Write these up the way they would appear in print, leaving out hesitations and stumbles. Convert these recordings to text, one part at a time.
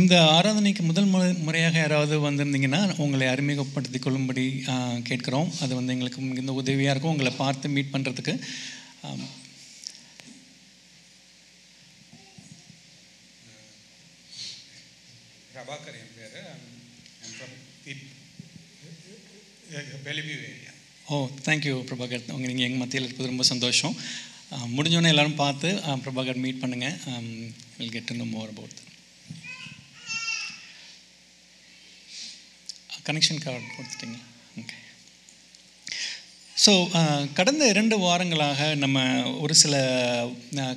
இந்த ஆராதனைக்கு முதல் முறையாக யாராவது வந்திருந்தீங்கன்னா உங்களை அறிமுகப்படுத்தி கொள்ளும்படி கேட்குறோம். அது வந்து எங்களுக்கு மிகுந்த உதவியாக இருக்கும் உங்களை பார்த்து மீட் பண்ணுறதுக்கு. பிரபாகர் என் பேர். Bellevue area. தேங்க்யூ பிரபாகர். நீங்கள் எங்கள் மத்தியில் இருப்பது ரொம்ப சந்தோஷம். முடிஞ்சோன்னே எல்லோரும் பார்த்து பிரபாகர் மீட் பண்ணுங்கள். Will get to know more about that. Connection card கொடுத்துட்டிங்க. ஓகே. ஸோ கடந்த 2 வாரங்களாக நம்ம ஒரு சில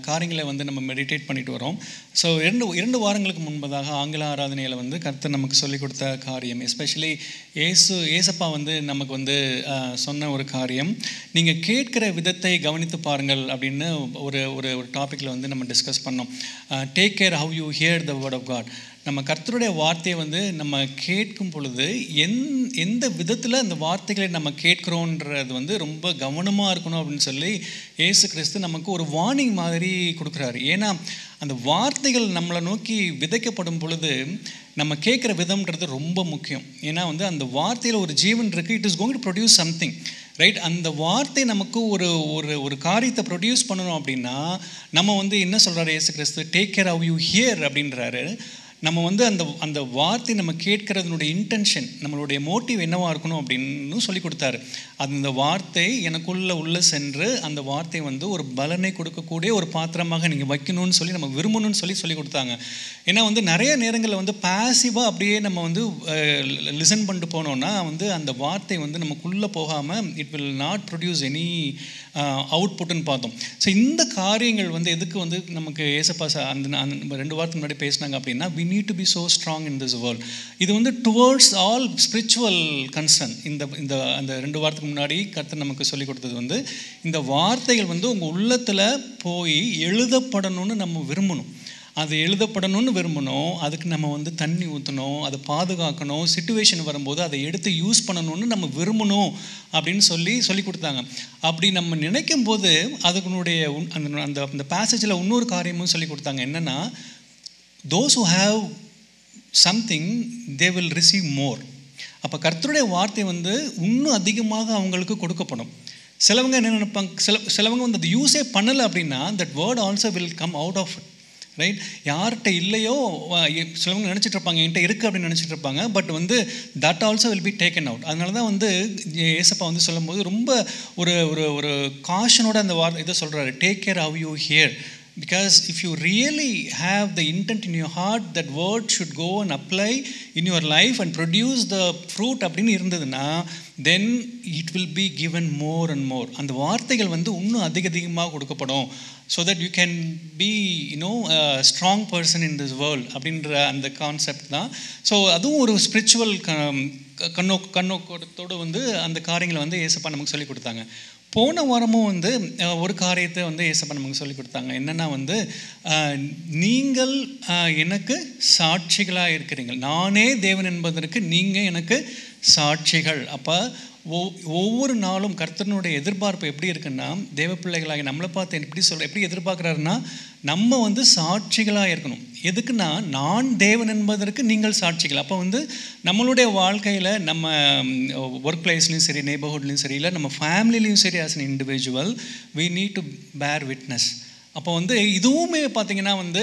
காரியங்களை வந்து நம்ம மெடிடேட் பண்ணிட்டு வரோம். ஸோ 2 வாரங்களுக்கு முன்பதாக ஆங்கில ஆராதனையில் வந்து கர்த்தர் நமக்கு சொல்லிக் கொடுத்த காரியம், எஸ்பெஷலி ஏசப்பா வந்து நமக்கு வந்து சொன்ன ஒரு காரியம், நீங்கள் கேட்கிற விதத்தை கவனித்து பாருங்கள் அப்படின்னு ஒரு ஒரு டாப்பிக்கில் வந்து நம்ம டிஸ்கஸ் பண்ணோம். Take care how you hear the word of God. நம்ம கர்த்தருடைய வார்த்தையை வந்து நம்ம கேட்கும் பொழுது எந்த விதத்தில் அந்த வார்த்தைகளை நம்ம கேட்குறோன்றது வந்து ரொம்ப கவனமாக இருக்கணும் அப்படின்னு சொல்லி இயேசு கிறிஸ்து நமக்கு ஒரு வார்னிங் மாதிரி கொடுக்குறாரு. ஏன்னா அந்த வார்த்தைகள் நம்மளை நோக்கி விதைக்கப்படும் பொழுது நம்ம கேட்குற விதம்ன்றது ரொம்ப முக்கியம். ஏன்னா வந்து அந்த வார்த்தையில் ஒரு ஜீவன் இருக்குது. It is going to produce something, right? அந்த வார்த்தை நமக்கு ஒரு ஒரு ஒரு காரியத்தை ப்ரொடியூஸ் பண்ணணும் அப்படின்னா நம்ம வந்து என்ன சொல்கிறாரு இயேசு கிறிஸ்து? Take care how you hear அப்படின்றாரு. நம்ம வந்து அந்த வார்த்தை நம்ம கேட்கறதுனுடைய இன்டென்ஷன், நம்மளுடைய மோட்டிவ் என்னவாக இருக்கணும் அப்படின்னு சொல்லி கொடுத்தாரு. அந்த வார்த்தை எனக்குள்ளே சென்று அந்த வார்த்தை வந்து ஒரு பலனை கொடுக்கக்கூடிய ஒரு பாத்திரமாக நீங்கள் வைக்கணும்னு சொல்லி நம்ம விரும்பணும்னு சொல்லி கொடுத்தாங்க. ஏன்னா வந்து நிறைய நேரங்களில் வந்து பாசிவாக அப்படியே நம்ம வந்து லிசன் பண்ணிட்டு போனோன்னா வந்து அந்த வார்த்தை வந்து நமக்குள்ளே போகாமல் it will not produce any அவுட்புட்டுன்னு பார்த்தோம். ஸோ இந்த காரியங்கள் வந்து எதுக்கு வந்து நமக்கு ஏசப்பா அந்த 2 வாரத்துக்கு முன்னாடி பேசினாங்க அப்படின்னா, we need to be so strong in this world. இது வந்து டுவர்ட்ஸ் ஆல் ஸ்பிரிச்சுவல் கன்சர்ன். அந்த 2 வாரத்துக்கு முன்னாடி கர்த்தர் நமக்கு சொல்லிக் கொடுத்தது வந்து இந்த வார்த்தைகள் வந்து உங்கள் உள்ளத்தில் போய் எழுதப்படணும்னு நம்ம விரும்பணும். அது எழுதப்படணும்னு விரும்பணும். அதுக்கு நம்ம வந்து தண்ணி ஊற்றணும், அதை பாதுகாக்கணும், சிச்சுவேஷன் வரும்போது அதை எடுத்து யூஸ் பண்ணணும்னு நம்ம விரும்பணும் அப்படின்னு சொல்லி கொடுத்தாங்க. அப்படி நம்ம நினைக்கும் போது அதுக்குனுடைய அந்த பேசேஜில் இன்னொரு காரியமும் சொல்லி கொடுத்தாங்க. என்னென்னா, those who have something they will receive more. அப்போ கர்த்தருடைய வார்த்தை வந்து இன்னும் அதிகமாக அவங்களுக்கு கொடுக்கப்படும். சிலவங்க என்ன நினைப்பாங்க, சிலவங்க வந்து அது யூஸே பண்ணலை அப்படின்னா that word also will come out of it, right? யார்கிட்ட இல்லையோ சிலவங்க நினச்சிட்டு இருப்பாங்க என்கிட்ட இருக்குது அப்படின்னு நினச்சிட்டு இருப்பாங்க. பட் வந்து that also will be taken out. அதனால தான் வந்து ஏசப்பா வந்து சொல்லும் போது ரொம்ப ஒரு ஒரு காஷனோட அந்த இதை சொல்கிறாரு, take care how you here. Because if you really have the intent in your heart that word should go and apply in your life and produce the fruit அப்படின்னு இருந்ததுன்னா then it will be given more and more. அந்த வார்த்தைகள் வந்து இன்னும் அதிகமாக கொடுக்கப்படும். So that you can be a strong person in this world அப்படின்ற அந்த கான்செப்ட் தான். ஸோ அதுவும் ஒரு ஸ்பிரிச்சுவல் கண்ணோக்கத்தோடு வந்து அந்த காரியங்களை வந்து ஏசப்பா நமக்கு சொல்லி கொடுத்தாங்க. போன வாரமும் வந்து ஒரு காரியத்தை வந்து ஏசப்பா நமக்கு சொல்லி கொடுத்தாங்க. என்னென்னா வந்து நீங்கள் எனக்கு சாட்சிகளாக இருக்கிறீங்க, நானே தேவன் என்பதற்கு நீங்கள் எனக்கு சாட்சிகள். அப்போ ஒவ்வொரு நாளும் கர்த்தனுடைய எதிர்பார்ப்பு எப்படி இருக்குன்னா, தேவ பிள்ளைகளாகி நம்மளை பார்த்து எப்படி எதிர்பார்க்குறாருன்னா, நம்ம வந்து சாட்சிகளாக இருக்கணும். எதுக்குன்னா, நான் தேவன் என்பதற்கு நீங்கள் சாட்சிகள். அப்போ வந்து நம்மளுடைய வாழ்க்கையில் நம்ம ஒர்க் பிளேஸ்லையும் சரி, நெய்பர்ஹுட்லையும் சரி, இல்லை நம்ம ஃபேமிலிலையும் சரி, as an individual we need to bear witness. அப்போ வந்து இதுவுமே பார்த்திங்கன்னா வந்து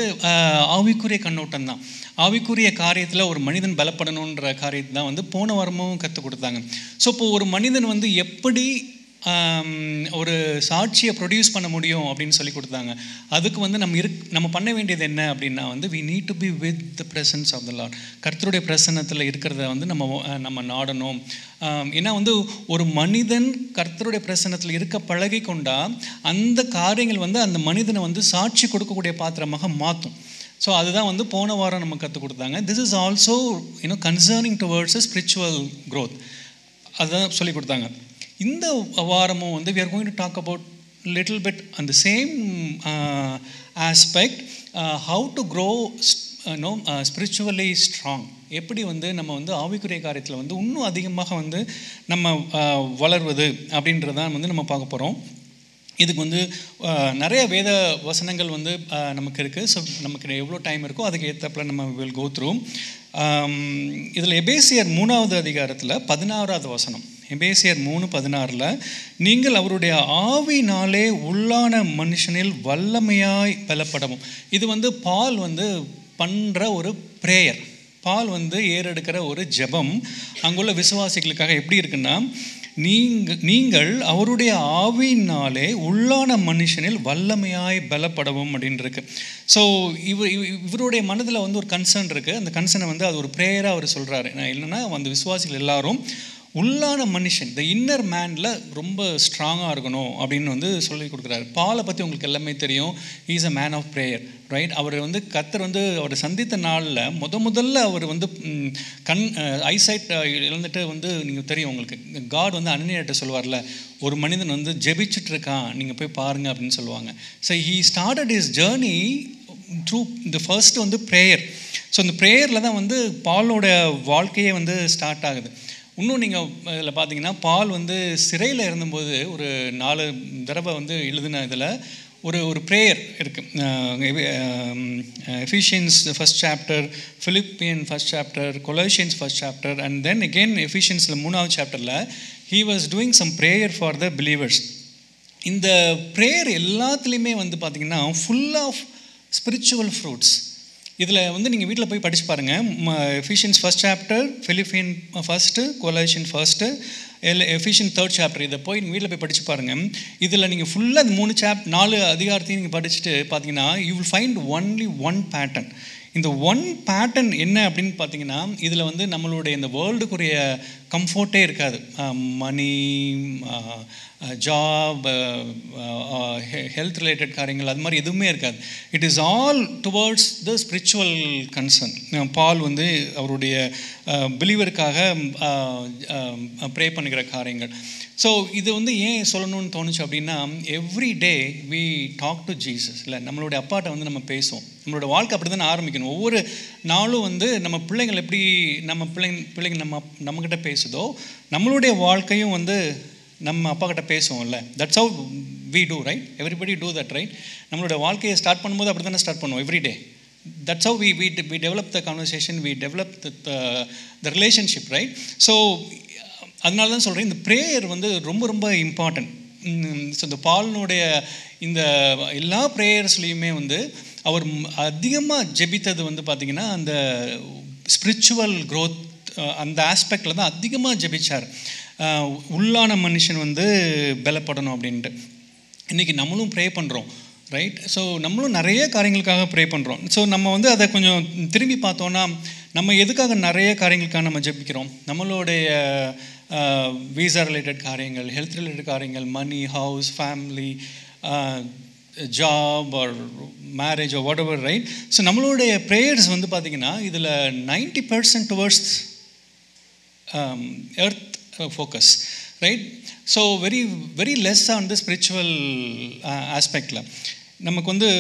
ஆவிக்குரிய கண்ணோட்டம் தான். ஆவிக்குரிய காரியத்தில் ஒரு மனிதன் பலப்படணுன்ற காரியத்தை தான் வந்து போன வாரமும் கற்றுக் கொடுத்தாங்க. ஸோ இப்போ ஒரு மனிதன் வந்து எப்படி ஒரு சாட்சியை ப்ரொடியூஸ் பண்ண முடியும் அப்படின்னு சொல்லி கொடுத்தாங்க. அதுக்கு வந்து நம்ம பண்ண வேண்டியது என்ன அப்படின்னா வந்து we need to be with the presence of the Lord. கர்த்தருடைய பிரசன்னத்தில் இருக்கிறத வந்து நம்ம நாடணும். ஏன்னா வந்து ஒரு மனிதன் கர்த்தருடைய பிரசன்னத்தில் இருக்க பழகி கொண்டா அந்த காரியங்கள் வந்து அந்த மனிதனை வந்து சாட்சி கொடுக்கக்கூடிய பாத்திரமாக மாற்றும். ஸோ அதுதான் வந்து போன வாரம் நம்ம கற்றுக் கொடுத்தாங்க. This is also concerning towards spiritual growth. அதுதான் சொல்லி கொடுத்தாங்க. இந்த வாரமும் வந்து we are going to talk about little bit on the same aspect, how to grow spiritually strong. எப்படி வந்து நம்ம வந்து ஆவிக்குரிய காரியத்தில் வந்து இன்னும் அதிகமாக வந்து நம்ம வளர்வது அப்படின்றதான் வந்து நம்ம பார்க்க போகிறோம். இதுக்கு வந்து நிறைய வேத வசனங்கள் வந்து நமக்கு இருக்குது. ஸோ நமக்கு எவ்வளோ டைம் இருக்கோ அதுக்கு ஏற்றப்பில் நம்ம வில் கோ த்ரூ. இதில் எபேசியர் 3வது அதிகாரத்தில் 16வது வசனம், எபேசியர் 3:16, நீங்கள் அவருடைய ஆவினாலே உள்ளான மனுஷனில் வல்லமையாய் பலப்படவும். இது வந்து பால் வந்து பண்ணுற ஒரு ப்ரேயர், பால் வந்து ஏறெடுக்கிற ஒரு ஜெபம் அங்குள்ள விசுவாசிகளுக்காக. எப்படி இருக்குன்னா, நீங்கள் அவருடைய ஆவியினாலே உள்ளான மனுஷனில் வல்லமையாய் பலப்படவும் அப்படின்னு இருக்கு. ஸோ இவருடைய மனதில் வந்து ஒரு கன்சர்ன் இருக்குது. அந்த கன்சர்னை வந்து அது ஒரு ப்ரேயராக அவர் சொல்கிறாரு. என்னென்னா, அந்த விசுவாசிகள் எல்லாரும் உள்ளான மனுஷன், இந்த இன்னர் மேனில் ரொம்ப ஸ்ட்ராங்காக இருக்கணும் அப்படின்னு வந்து சொல்லி கொடுக்குறாரு. பாலை பற்றி உங்களுக்கு எல்லாமே தெரியும். Is a man of prayer, right? அவர் வந்து கர்த்தர் வந்து அவர் சந்தித்த நாளில் முதல்ல அவர் வந்து ஐசைட் இழந்துட்டு வந்து நீங்கள் தெரியும் உங்களுக்கு, காட் வந்து அனனியாட்ட சொல்லுவார்ல, ஒரு மனிதன் வந்து ஜெபிச்சுட்டு இருக்கான், நீங்கள் போய் பாருங்கள் அப்படின்னு சொல்லுவாங்க. So he started his journey through இந்த ஃபர்ஸ்ட் வந்து ப்ரேயர். ஸோ இந்த ப்ரேயரில் தான் வந்து பாலோட வாழ்க்கையே வந்து ஸ்டார்ட் ஆகுது. இன்னும் நீங்கள் இதில் பார்த்தீங்கன்னா, பால் வந்து சிறையில் இருந்தபோது ஒரு 4 தடவை வந்து எழுதின இதில் ஒரு ப்ரேயர் இருக்குது. Ephesians 1st chapter, Philippian 1st chapter, Colossians 1st chapter, and then again எஃபிஷியன்ஸில் 3வது சாப்டரில் he was doing some prayer for the believers. இந்த ப்ரேயர் எல்லாத்துலேயுமே வந்து பார்த்திங்கன்னா ஃபுல் ஆஃப் ஸ்பிரிச்சுவல் ஃப்ரூட்ஸ். இதில் வந்து நீங்கள் வீட்டில் போய் படித்து பாருங்கள். Ephesians 1st chapter, Philippian 1st, Colossian 1st, எஃபிஷியன் 3rd chapter. இதை போய் நீங்கள் வீட்டில் போய் படித்து பாருங்கள். இதில் நீங்கள் ஃபுல்லாக இந்த 4 அதிகாரத்தையும் நீங்கள் படிச்சுட்டு பார்த்தீங்கன்னா, you will find only one pattern. இந்த ஒன் பேட்டர்ன் என்ன அப்படின்னு பார்த்தீங்கன்னா, இதில் வந்து நம்மளுடைய இந்த வேர்ல்டுக்குரிய கம்ஃபர்ட்டே இருக்காது. மணி, ஜாப், ஹெல்த் ரிலேட்டட் காரியங்கள், அது மாதிரி எதுவுமே இருக்காது. It is all towards the spiritual concern. Paul வந்து அவருடைய பிலீவருக்காக ப்ரே பண்ணுகிற காரியங்கள். ஸோ இது வந்து ஏன் சொல்லணும்னு தோணுச்சு அப்படின்னா, every day we talk to Jesus. இல்லை, நம்மளுடைய அப்பாட்ட வந்து நம்ம பேசுவோம். நம்மளோட வாழ்க்கை அப்படி தானே ஆரம்பிக்கணும். ஒவ்வொரு நாளும் வந்து நம்ம பிள்ளைங்கள் எப்படி நம்ம பிள்ளைங்க நம்மக்கிட்ட பேசுதோ, நம்மளுடைய வாழ்க்கையும் வந்து நம்ம அப்பா கிட்ட பேசுவோம்ல. That's how we do, right? Everybody do that, right? நம்மளோட வாழ்க்கையை ஸ்டார்ட் பண்ணும்போது அப்படி தானே ஸ்டார்ட் பண்ணுவோம், every day. That's how we develop the conversation, we develop the relationship, right? So அதனால தான் சொல்கிறேன், இந்த ப்ரேயர் வந்து ரொம்ப ரொம்ப இம்பார்ட்டன்ட். ஸோ இந்த பாலினுடைய இந்த எல்லா ப்ரேயர்ஸ்லேயுமே வந்து அவர் அதிகமாக ஜெபித்தது வந்து பார்த்திங்கன்னா, அந்த ஸ்பிரிச்சுவல் க்ரோத் அந்த ஆஸ்பெக்டில் தான் அதிகமாக ஜெபிச்சார். உள்ளான மனுஷன் வந்து பலப்படணும் அப்படின்ட்டு. இன்றைக்கி நம்மளும் ப்ரே பண்ணுறோம், ரைட்? ஸோ நம்மளும் நிறைய காரியங்களுக்காக ப்ரே பண்ணுறோம். ஸோ நம்ம வந்து அதை கொஞ்சம் திரும்பி பார்த்தோன்னா, நம்ம எதுக்காக நிறைய காரியங்களுக்காக நம்ம ஜெபிக்கிறோம்? நம்மளுடைய வீசா ரிலேட்டட் காரியங்கள், ஹெல்த் ரிலேட்டட் காரியங்கள், money, house, family, job or marriage or whatever, right? So நம்மளுடைய ப்ரேயர்ஸ் வந்து பார்த்திங்கன்னா, இதில் 90% towards earth focus, right? So very less on the spiritual ஆஸ்பெக்டில். நமக்கு வந்து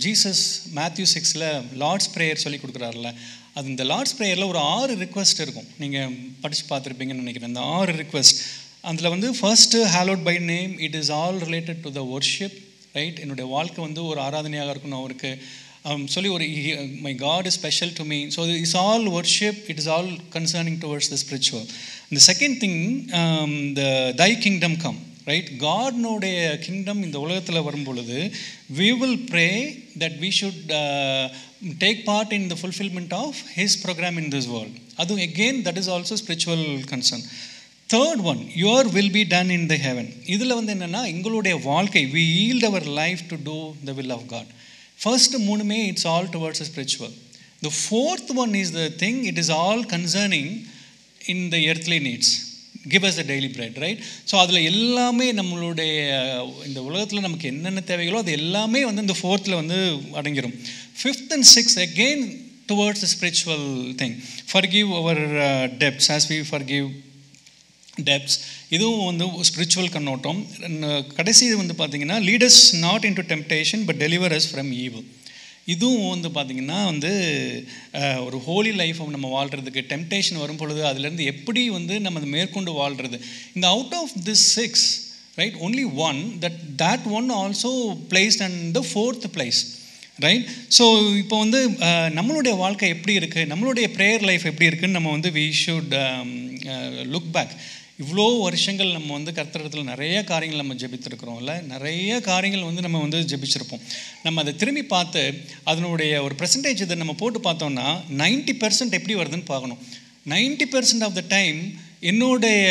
ஜீசஸ் மேத்யூ 6ல் லார்ட்ஸ் ப்ரேயர் சொல்லி கொடுக்குறாருல, அது இந்த லார்ட்ஸ் ப்ரேயரில் ஒரு 6 ரிக்வெஸ்ட் இருக்கும். நீங்கள் படித்து பார்த்துருப்பீங்கன்னு நினைக்கிறேன். இந்த 6 ரிக்வெஸ்ட், அதில் வந்து first hallowed by name, it is all related to the worship, right? என்னுடைய வாழ்க்கை வந்து ஒரு ஆராதனையாக இருக்கணும் அவருக்கு சொல்லி ஒரு my God is special to me. So it's all worship, it is all concerning towards the spiritual. இந்த second thing, the thy kingdom come, right? காட்னுடைய கிங்டம் இந்த உலகத்தில் வரும்பொழுது we will pray that we should take part in the fulfillment of his program in this world. Adu again, that is also spiritual concern. Third one, your will be done in the heaven. இதில் வந்து என்னென்னா, எங்களுடைய வாழ்க்கை, we yield our life to do the will of God. First மூணுமே it's all towards the spiritual. The fourth one is the thing, it is all concerning in the earthly needs. Give us the daily bread, right? So அதில் எல்லாமே நம்மளுடைய இந்த உலகத்தில் நமக்கு என்னென்ன தேவைகளோ அது எல்லாமே வந்து இந்த 4th வந்து அடங்கிடும். 5th and 6th again towards the spiritual thing. Forgive our debts as we forgive debts. இதுவும் வந்து ஸ்பிரிச்சுவல் கண்ணோட்டம். கடைசி வந்து பார்த்திங்கன்னா, lead us not into temptation but deliver us from evil. இதுவும் வந்து பார்த்திங்கன்னா வந்து ஒரு ஹோலி லைஃப் நம்ம வாழ்கிறதுக்கு டெம்டேஷன் வரும் பொழுது அதுலேருந்து எப்படி வந்து நம்ம அதை மேற்கொண்டு வாழ்கிறது. இந்த out of this 6, right? Only one, that one also placed on the fourth place, right? So இப்போ வந்து நம்மளுடைய வாழ்க்கை எப்படி இருக்குது, நம்மளுடைய ப்ரேயர் லைஃப் எப்படி இருக்குதுன்னு நம்ம வந்து we should look back. இவ்வளோ வருஷங்கள் நம்ம வந்து கர்த்தரிடத்தில் நிறைய காரியங்கள் நம்ம ஜெபித்திருக்கிறோம்ல, நிறைய காரியங்கள் வந்து நம்ம வந்து ஜெபிச்சிருப்போம். நம்ம அதை திரும்பி பார்த்து அதனுடைய ஒரு பெர்சன்டேஜ் இதை நம்ம போட்டு பார்த்தோம்னா 90% எப்படி வருதுன்னு பார்க்கணும். 90% ஆஃப் த டைம் என்னுடைய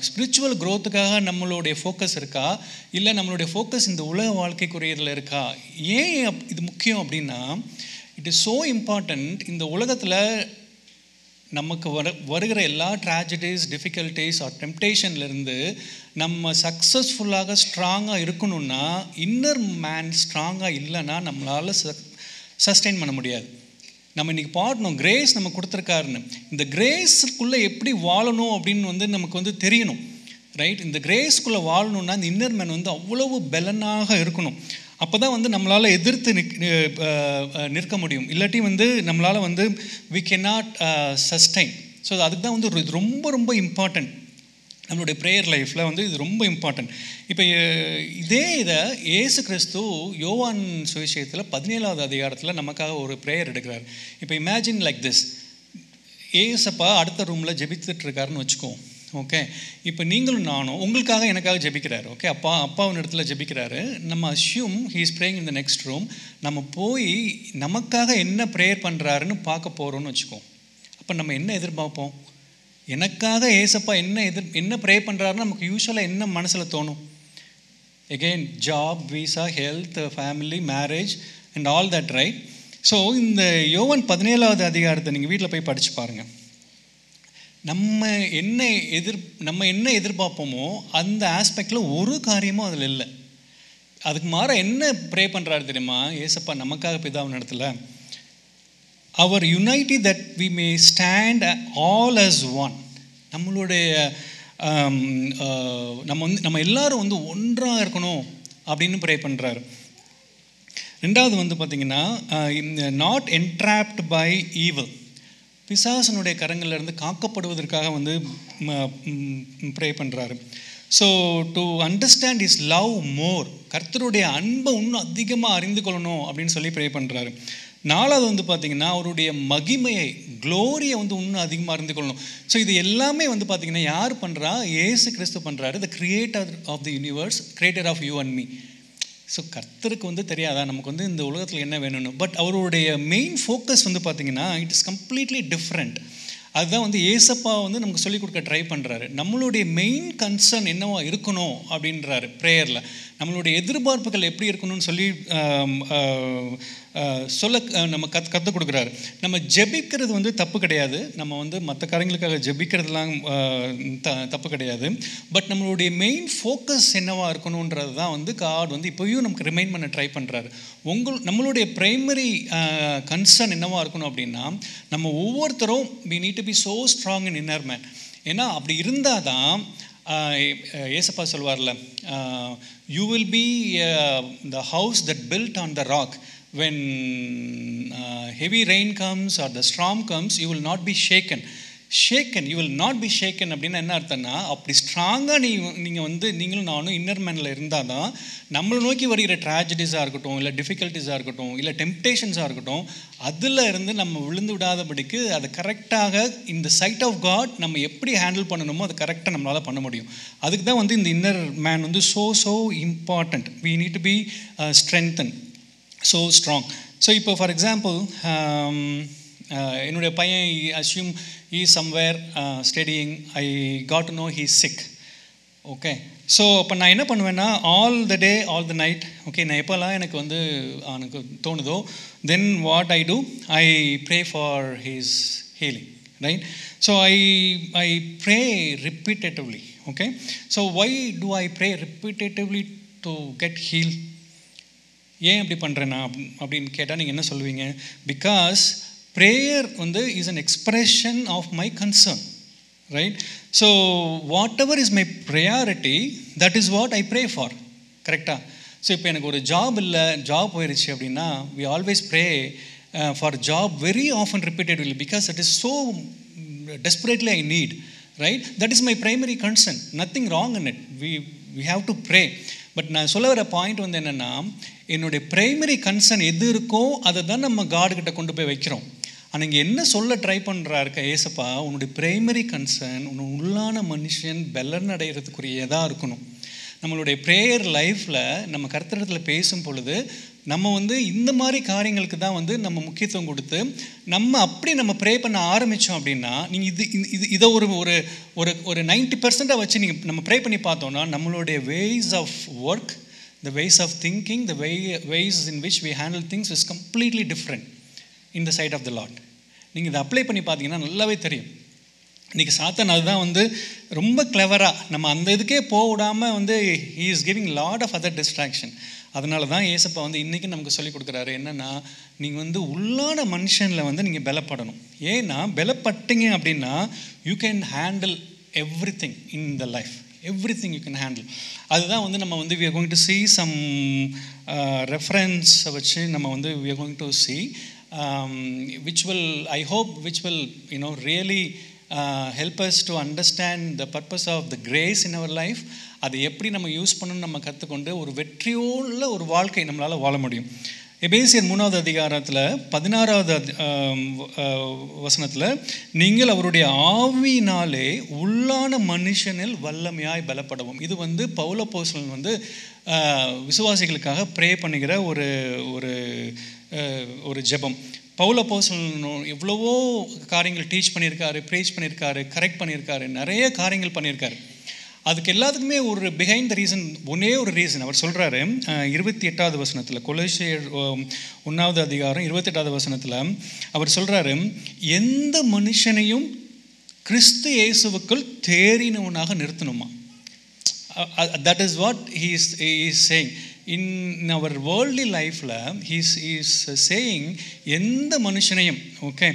ஸ்பிரிச்சுவல் க்ரோத்துக்காக நம்மளுடைய ஃபோக்கஸ் இருக்கா, இல்லை நம்மளுடைய ஃபோக்கஸ் இந்த உலக வாழ்க்கைக்குரியதில் இருக்கா? ஏன் இது முக்கியம் அப்படின்னா, இட் இஸ் ஸோ இம்பார்ட்டண்ட். இந்த உலகத்தில் நமக்கு வருகிற எல்லா ட்ராஜடிஸ், டிஃபிகல்ட்டிஸ் ஆர் டெம்ப்டேஷன்லேருந்து நம்ம சக்ஸஸ்ஃபுல்லாக ஸ்ட்ராங்காக இருக்கணும்னா, இன்னர் மேன் ஸ்ட்ராங்காக இல்லைன்னா நம்மளால் சஸ்டெயின் பண்ண முடியாது. நம்ம இன்றைக்கி பாடணும், கிரேஸ் நம்ம கொடுத்துருக்காருன்னு. இந்த கிரேஸுக்குள்ளே எப்படி வாழணும் அப்படின்னு வந்து நமக்கு வந்து தெரியணும், ரைட்? இந்த கிரேஸ்க்குள்ளே வாழணுன்னா இந்த இன்னர் மேன் வந்து அவ்வளவு பலனாக இருக்கணும். அப்போ தான் வந்து நம்மளால் எதிர்த்து நிற்க முடியும். இல்லாட்டி வந்து நம்மளால் வந்து we cannot sustain. ஸோ அதுக்கு தான் வந்து இது ரொம்ப ரொம்ப இம்பார்ட்டண்ட். நம்மளுடைய ப்ரேயர் லைஃப்பில் வந்து இது ரொம்ப இம்பார்ட்டண்ட். இப்போ இதை இயேசு கிறிஸ்து யோவான் சுவிசேஷத்தில் 17வது அதிகாரத்தில் நமக்காக ஒரு ப்ரேயர் எடுக்கிறார். இப்போ இமேஜின் லைக் திஸ், ஏசப்பா அடுத்த ரூமில் ஜெபித்துட்டு இருக்காருன்னு வச்சுக்கோம். ஓகே, இப்போ நீங்களும் நானும் உங்களுக்காக எனக்காக ஜெபிக்கிறாரு. ஓகே, அப்பாவின் இடத்துல ஜெபிக்கிறாரு. நம்ம assume he is praying in the next room. நம்ம போய் நமக்காக என்ன ப்ரேயர் பண்ணுறாருன்னு பார்க்க போகிறோன்னு வச்சுக்கோம். அப்போ நம்ம என்ன எதிர்பார்ப்போம்? எனக்காக ஏசப்பா என்ன ப்ரே பண்ணுறாருன்னு நமக்கு யூஸ்வலாக என்ன மனசில் தோணும்? Again job, visa, health, family, marriage and all that, right? So இந்த யோவான் 17வது அதிகாரத்தை நீங்கள் வீட்டில் போய் படித்து பாருங்கள். நம்ம என்ன எதிர்பார்ப்போமோ அந்த ஆஸ்பெக்டில் ஒரு காரியமும் அதில் இல்லை. அதுக்கு மாற என்ன ப்ரே பண்ணுறாரு தெரியுமா ஏசப்பா நமக்காக பிதாவின் இடத்துல? அவர் unity that we may stand all as one. நம்மளுடைய நம்ம எல்லாரும் வந்து ஒன்றாக இருக்கணும் அப்படின்னு ப்ரே பண்ணுறாரு. ரெண்டாவது வந்து பார்த்திங்கன்னா, நாட் என்ட்ராப்ட் பை ஈவில். பிசாசனுடைய கரங்கள்லேருந்து காக்கப்படுவதற்காக வந்து ப்ரே பண்ணுறாரு. So to understand is love மோர், கர்த்தருடைய அன்பை இன்னும் அதிகமாக அறிந்து கொள்ளணும் அப்படின்னு சொல்லி ப்ரே பண்ணுறாரு. நாலாவது வந்து பார்த்திங்கன்னா, அவருடைய மகிமையை, க்ளோரியை வந்து இன்னும் அதிகமாக அறிந்து கொள்ளணும். ஸோ இது எல்லாமே வந்து பார்த்திங்கன்னா யார் பண்ணுறா? இயேசு கிறிஸ்து பண்ணுறாரு, the creator of the universe, creator of you and me. So கர்த்தருக்கு வந்து தெரியாதா நமக்கு வந்து இந்த உலகத்தில் என்ன வேணும்னு? பட் அவருடைய மெயின் ஃபோக்கஸ் வந்து பார்த்திங்கன்னா இட் இஸ் கம்ப்ளீட்லி டிஃப்ரெண்ட். அதுதான் வந்து ஏசப்பா வந்து நமக்கு சொல்லிக் கொடுக்க ட்ரை பண்ணுறாரு. நம்மளுடைய மெயின் கன்சர்ன் என்னவா இருக்கணும் அப்படின்றாரு ப்ரேயரில். நம்மளுடைய எதிர்பார்ப்புகள் எப்படி இருக்கணும்னு சொல்லி நம்ம கற்றுக் கொடுக்குறாரு. நம்ம ஜெபிக்கிறது வந்து தப்பு கிடையாது, நம்ம வந்து மற்ற காரியங்களுக்காக ஜெபிக்கிறதுலாம் தப்பு கிடையாது. பட் நம்மளுடைய மெயின் ஃபோக்கஸ் என்னவா இருக்கணுன்றது தான் வந்து காட் வந்து இப்போயும் நமக்கு ரிமைண்ட் பண்ண ட்ரை பண்ணுறாரு. நம்மளுடைய ப்ரைமரி கன்சர்ன் என்னவா இருக்கணும் அப்படின்னா, நம்ம ஒவ்வொருத்தரும் we need to be so strong in inner man. ஏன்னா அப்படி இருந்தால் தான் ஏசப்பா சொல்வார்ல, you will be the house that built on the rock. When heavy rain comes or the storm comes, you will not be shaken. You will not be shaken அப்படின்னா என்ன அர்த்தம்னா, அப்படி ஸ்ட்ராங்காக நீங்கள் வந்து நீங்களும் நானும் இன்னர் மேனில் இருந்தால் தான் நம்மளை நோக்கி வருகிற ட்ராஜடிஸாக இருக்கட்டும், இல்லை டிஃபிகல்ட்டிஸாக இருக்கட்டும், இல்லை டெம்ப்டேஷன்ஸாக இருக்கட்டும், அதில் இருந்து நம்ம விழுந்து விடாதபடிக்கு அதை கரெக்டாக இந்த சைட் ஆஃப் காட் நம்ம எப்படி ஹேண்டில் பண்ணணுமோ அதை கரெக்டாக நம்மளால் பண்ண முடியும். அதுக்கு தான் வந்து இந்த இன்னர் மேன் வந்து so important. we need to be strengthened, so strong. So இப்போ ஃபார் எக்ஸாம்பிள் என்னுடைய பையன் assume he is somewhere studying, I got to know he is sick. Okay, so அப்போ நான் என்ன பண்ணுவேன்னா, all the day all the night, okay, நான் எப்போல்லாம் எனக்கு வந்து எனக்கு தோணுதோ, then what I do, I pray for his healing, right? So I pray repetitively. Okay, so why do I pray repetitively to get heal? ஏன் அப்படி பண்ணுறேன்னா அப்படின்னு கேட்டால் நீங்கள் என்ன சொல்லுவீங்க? பிகாஸ் ப்ரேயர் வந்து is an expression of my concern, right? So whatever is my priority, that is what I pray for. கரெக்டாக? ஸோ இப்போ எனக்கு ஒரு ஜாப் இல்லை, ஜாப் போயிடுச்சு அப்படின்னா we always pray for job very often repeatedly, because it is so desperately I need. right? That is my primary concern. Nothing wrong in it. We have to pray. But நான் சொல்ல வர point வந்து என்னென்னா, என்னுடைய primary concern எது இருக்கோ அதை தான் நம்ம காடுகிட்ட கொண்டு போய் வைக்கிறோம். ஆனால் இங்கே என்ன சொல்ல ட்ரை பண்ணுறாருக்க ஏசப்பா, உன்னுடைய ப்ரைமரி கன்சர்ன் உன் உள்ளான மனுஷன் பலன் அடைகிறதுக்குரியதாக இருக்கணும். நம்மளுடைய ப்ரேயர் லைஃப்பில் நம்ம கர்த்தரிடத்தில் பேசும் பொழுது நம்ம வந்து இந்த மாதிரி காரியங்களுக்கு தான் வந்து நம்ம முக்கியத்துவம் கொடுத்து நம்ம அப்படி நம்ம ப்ரே பண்ண ஆரம்பித்தோம் அப்படின்னா, நீங்கள் இதை ஒரு ஒரு ஒரு 90% வச்சு நீங்கள் நம்ம ப்ரே பண்ணி பார்த்தோன்னா நம்மளுடைய ways of work, the ways of thinking, the ways in which we handle things is completely different in the sight of the lord. நீங்கள் இதை அப்ளை பண்ணி பார்த்தீங்கன்னா நல்லாவே தெரியும். இன்றைக்கி சாத்தான் அதுதான் வந்து ரொம்ப கிளவராக நம்ம அந்த இதுக்கே போக விடாமல் வந்து he is giving lot of other distraction. அதனால தான் ஏசப்பா வந்து இன்றைக்கி நமக்கு சொல்லிக் கொடுக்குறாரு என்னென்னா, நீங்கள் வந்து உள்ளான மனுஷனில் வந்து நீங்கள் பலப்படணும். ஏன்னா பலப்பட்டீங்க அப்படின்னா you can handle every thing in the life, everything you can handle. அதுதான் வந்து நம்ம வந்து we are going to see some reference வச்சு நம்ம வந்து we are going to see which will, I hope, which will really help us to understand the purpose of the grace in our life. அதை எப்படி நம்ம use பண்ணணும்னு நம்ம கற்றுக்கொண்டு ஒரு வெற்றியோட ஒரு வாழ்க்கை நம்மளால் வாழ முடியும். எபேசியர் 3வது அதிகாரத்தில் 16வது வசனத்தில், நீங்கள் அவருடைய ஆவியினாலே உள்ளான மனுஷனில் வல்லமையாய் பலப்படவும். இது வந்து பவுல் அப்போஸ்தலன் வந்து விசுவாசிகளுக்காக ப்ரே பண்ணுகிற ஒரு ஒரு ஒரு ஜெபம். பவுல் அப்போஸ்தலன் எவ்வளவோ காரியங்கள் டீச் பண்ணியிருக்காரு, ப்ரீச் பண்ணியிருக்காரு, கரெக்ட் பண்ணியிருக்காரு, நிறைய காரியங்கள் பண்ணியிருக்காரு. அதுக்கு எல்லாத்துக்குமே ஒரு பிஹைண்ட் த ரீசன், ஒரே ஒரு ரீசன். அவர் சொல்கிறாரு 28வது வசனத்தில், கொலோசியர் 1வது அதிகாரம் 28வது வசனத்தில் அவர் சொல்கிறாரு, எந்த மனுஷனையும் கிறிஸ்து இயேசுவுக்குள் தேறினவனாக நிறுத்தணுமா. That is what he is saying. In our worldly life he is saying எந்த மனுஷனையும், okay,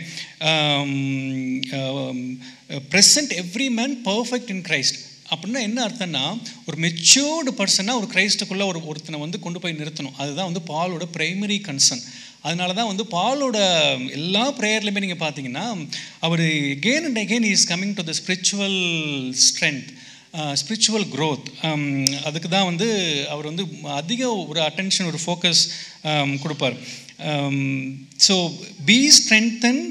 present every man perfect in Christ. அப்படின்னா என்ன அர்த்தம்னா, ஒரு மெச்சூர்டு பர்சனாக ஒரு கிரைஸ்டுக்குள்ளே ஒருத்தனை வந்து கொண்டு போய் நிறுத்தணும். அதுதான் வந்து பாலோட ப்ரைமரி கன்சர்ன். அதனால தான் வந்து பாலோட எல்லா ப்ரேயர்லையுமே நீங்கள் பார்த்தீங்கன்னா அவர் again and again he is coming to the spiritual strength, spiritual growth. அதுக்கு தான் வந்து அவர் வந்து அதிக ஒரு அட்டென்ஷன், ஒரு ஃபோக்கஸ் கொடுப்பார். So be strengthen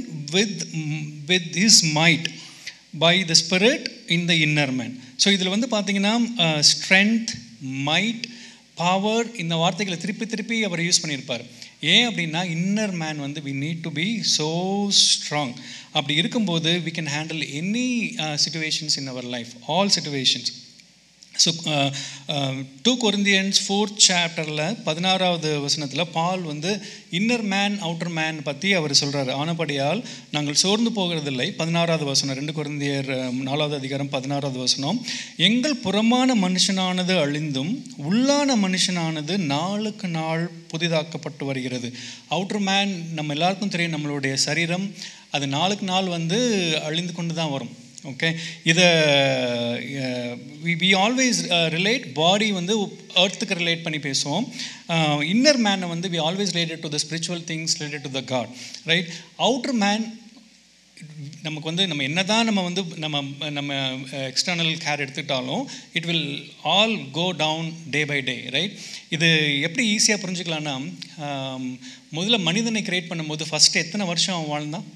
with his might by the spirit in the inner man. So இதில் வந்து பார்த்தீங்கன்னா ஸ்ட்ரென்த், மைட், பவர், இந்த வார்த்தைகளை திருப்பி திருப்பி அவர் யூஸ் பண்ணியிருப்பார். ஏன் அப்படின்னா இன்னர் மேன் வந்து we need to be so strong. அப்படி இருக்கும்போது we can handle any situations in our life, all situations. So 2 Corinthians 4th chapterல 16வது வசனத்தில் பால் வந்து இன்னர் மேன் அவுட்டர் மேன் பற்றி அவர் சொல்கிறார். ஆனபடியால் நாங்கள் சோர்ந்து போகிறதில்லை. 16வது வசனம், 2 Corinthians 4வது அதிகாரம் 16வது வசனம், எங்கள் புறமான மனுஷனானது அழிந்தும் உள்ளான மனுஷனானது நாளுக்கு நாள் புதிதாக்கப்பட்டு வருகிறது. அவுட்டர் மேன் நம்ம எல்லாருக்கும் தெரியும், நம்மளுடைய சரீரம் அது நாளுக்கு நாள் வந்து அழிந்து கொண்டு தான் வரும். ஓகே, இதை we always relate பாடி வந்து எர்த்துக்கு ரிலேட் பண்ணி பேசுவோம். இன்னர் மேனை வந்து we always related to the spiritual things, related to the God, right? outer man நமக்கு வந்து நம்ம என்ன தான் நம்ம வந்து நம்ம எக்ஸ்டர்னல் கேர் எடுத்துக்கிட்டாலும் it will all go down day by day, right? இது எப்படி ஈஸியாக புரிஞ்சுக்கலான்னா, முதல்ல மனிதனை கிரியேட் பண்ணும்போது ஃபஸ்ட்டு எத்தனை வருஷம் அவன் வாழ்ந்தான்?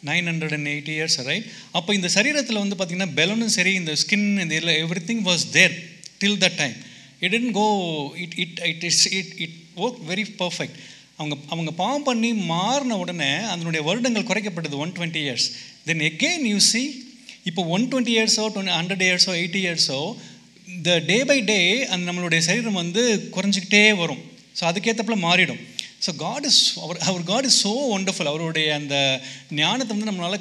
980 years, ரைட்? அப்போ இந்த சரீரத்தில் வந்து பார்த்திங்கன்னா பெலனும் சரி, இந்த ஸ்கின், இந்த இதில் everything was there till that time. It didn't go, it work very perfect. அவங்க பாவம் பண்ணி மாறின உடனே அதனுடைய வருடங்கள் குறைக்கப்பட்டது 120 years. Then again you see, இப்போ 120 yearsோ 100 yearsோ 80 yearsோ இந்த டே பை டே அந்த நம்மளுடைய சரீரம் வந்து குறைஞ்சிக்கிட்டே வரும். ஸோ அதுக்கேற்றப்பல மாறிடும். So God is our God is so wonderful. அவருடைய அந்த ஞானத்தை வந்து நம்மளால்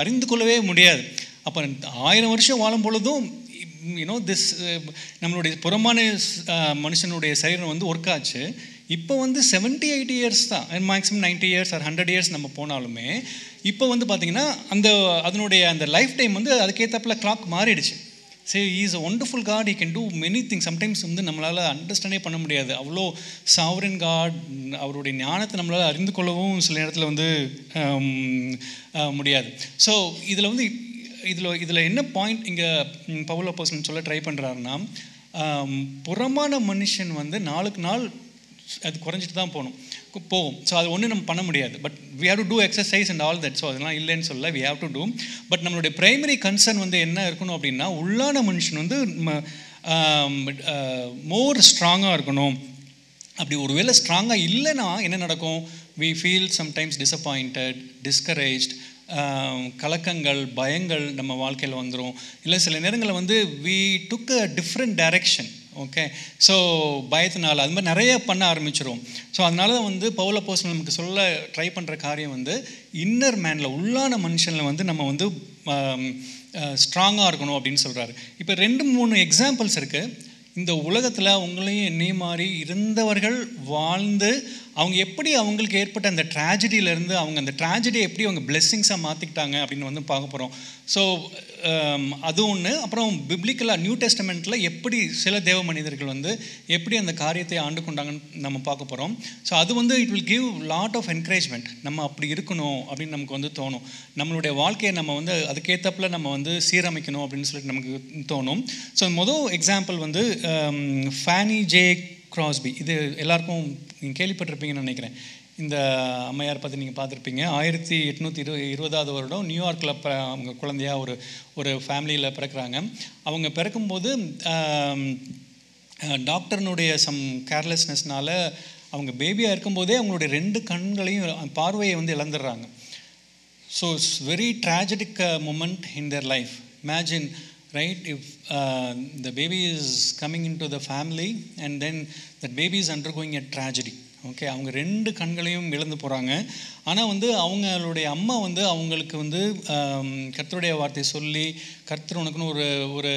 அறிந்து கொள்ளவே முடியாது. அப்போ 1000 வருஷம் வாழும் பொழுதும் திஸ் நம்மளுடைய புறமான மனுஷனுடைய சரீரம் வந்து ஒர்க் ஆச்சு. இப்போ வந்து 70-80 years தான், மேக்ஸிமம் 90 years or 100 years நம்ம போனாலுமே இப்போ வந்து பார்த்திங்கன்னா அதனுடைய அந்த லைஃப் டைம் வந்து அதுக்கேற்றப்பல கிளாக் மாறிடுச்சு. சரி, he is a wonderful God, he can do many things. Sometimes வந்து நம்மளால் அண்டர்ஸ்டாண்டே பண்ண முடியாது. அவ்வளோ சாவரின் காட், அவருடைய ஞானத்தை நம்மளால் அறிந்து கொள்ளவும் சில நேரத்தில் வந்து முடியாது. ஸோ இதில் வந்து இதில் என்ன பாயிண்ட் இங்கே பவுல் அப்போஸ்தலன் சொல்ல ட்ரை பண்ணுறாருன்னா, புறமான மனுஷன் வந்து நாளுக்கு நாள் அது குறைஞ்சிட்டு தான் போகும். ஸோ அது ஒன்றும் நம்ம பண்ண முடியாது. But we have to do exercise and all that. So அதெல்லாம் இல்லைன்னு சொல்ல, we have to do. But நம்மளுடைய ப்ரைமரி கன்சர்ன் வந்து என்ன இருக்கணும் அப்படின்னா, உள்ளான மனுஷன் வந்து மோர் ஸ்ட்ராங்காக இருக்கணும். அப்படி ஒரு வேளை ஸ்ட்ராங்காக இல்லைன்னா என்ன நடக்கும்? We feel sometimes disappointed, discouraged, கலக்கங்கள், பயங்கள் நம்ம வாழ்க்கையில் வந்துடும். இல்லை சில நேரங்களில் வந்து we took a different direction. Okay, so பயத்தினால அது மாதிரி நிறைய பண்ண ஆரம்பிச்சிடும். ஸோ அதனால தான் வந்து பவுல் அப்போஸ்தலன் நமக்கு சொல்ல ட்ரை பண்ணுற காரியம் வந்து இன்னர் மேனில், உள்ளான மனுஷனில் வந்து நம்ம வந்து ஸ்ட்ராங்காக இருக்கணும் அப்படின்னு சொல்கிறாரு. இப்போ 2-3 எக்ஸாம்பிள்ஸ் இருக்குது. இந்த உலகத்தில் உங்களையும் என்னையும் மாதிரி இருந்தவர்கள் வாழ்ந்து அவங்க எப்படி அவங்களுக்கு ஏற்பட்ட அந்த ட்ராஜடியிலேருந்து அவங்க அந்த ட்ராஜடியை எப்படி அவங்க பிளெஸ்ஸிங்ஸாக மாற்றிக்கிட்டாங்க அப்படின்னு வந்து பார்க்க போகிறோம். ஸோ அது ஒன்று. அப்புறம் பிப்ளிக்கலாக நியூ டெஸ்டமெண்ட்டில் எப்படி சில தேவ மனிதர்கள் வந்து எப்படி அந்த காரியத்தை ஆண்டு கொண்டாங்கன்னு நம்ம பார்க்க போகிறோம். ஸோ அது வந்து it will give lot of encouragement. நம்ம அப்படி இருக்கணும் அப்படின்னு நமக்கு வந்து தோணும். நம்மளுடைய வாழ்க்கையை நம்ம வந்து அதுக்கேற்றப்பில் நம்ம வந்து சீரமைக்கணும் அப்படின்னு சொல்லிட்டு நமக்கு தோணும். ஸோ முதல் எக்ஸாம்பிள் வந்து ஃபேனி ஜே கிராஸ்பி. இது எல்லாருக்கும் நீங்கள் கேள்விப்பட்டிருப்பீங்கன்னு நினைக்கிறேன். இந்த அம்மையார் பற்றி நீங்கள் பார்த்துருப்பீங்க. 1820 வருடம் நியூயார்க்கில் அவங்க குழந்தையாக ஒரு ஃபேமிலியில் பிறக்கிறாங்க. அவங்க பிறக்கும்போது டாக்டர்னுடைய சம் கேர்லெஸ்னஸ்னால அவங்க பேபியாக இருக்கும்போதே அவங்களுடைய 2 கண்களையும் பார்வையை வந்து இழந்துடுறாங்க. So it's very tragic moment in their life. Imagine, right, if the baby is coming into the family and then that baby is undergoing a tragedy. Okay, அவங்க 2 கண்களையும் இழந்து போகிறாங்க. ஆனால் வந்து அவங்களுடைய அம்மா வந்து அவங்களுக்கு வந்து கர்த்தருடைய வார்த்தை சொல்லி, கர்த்தர் உனக்குன்னு ஒரு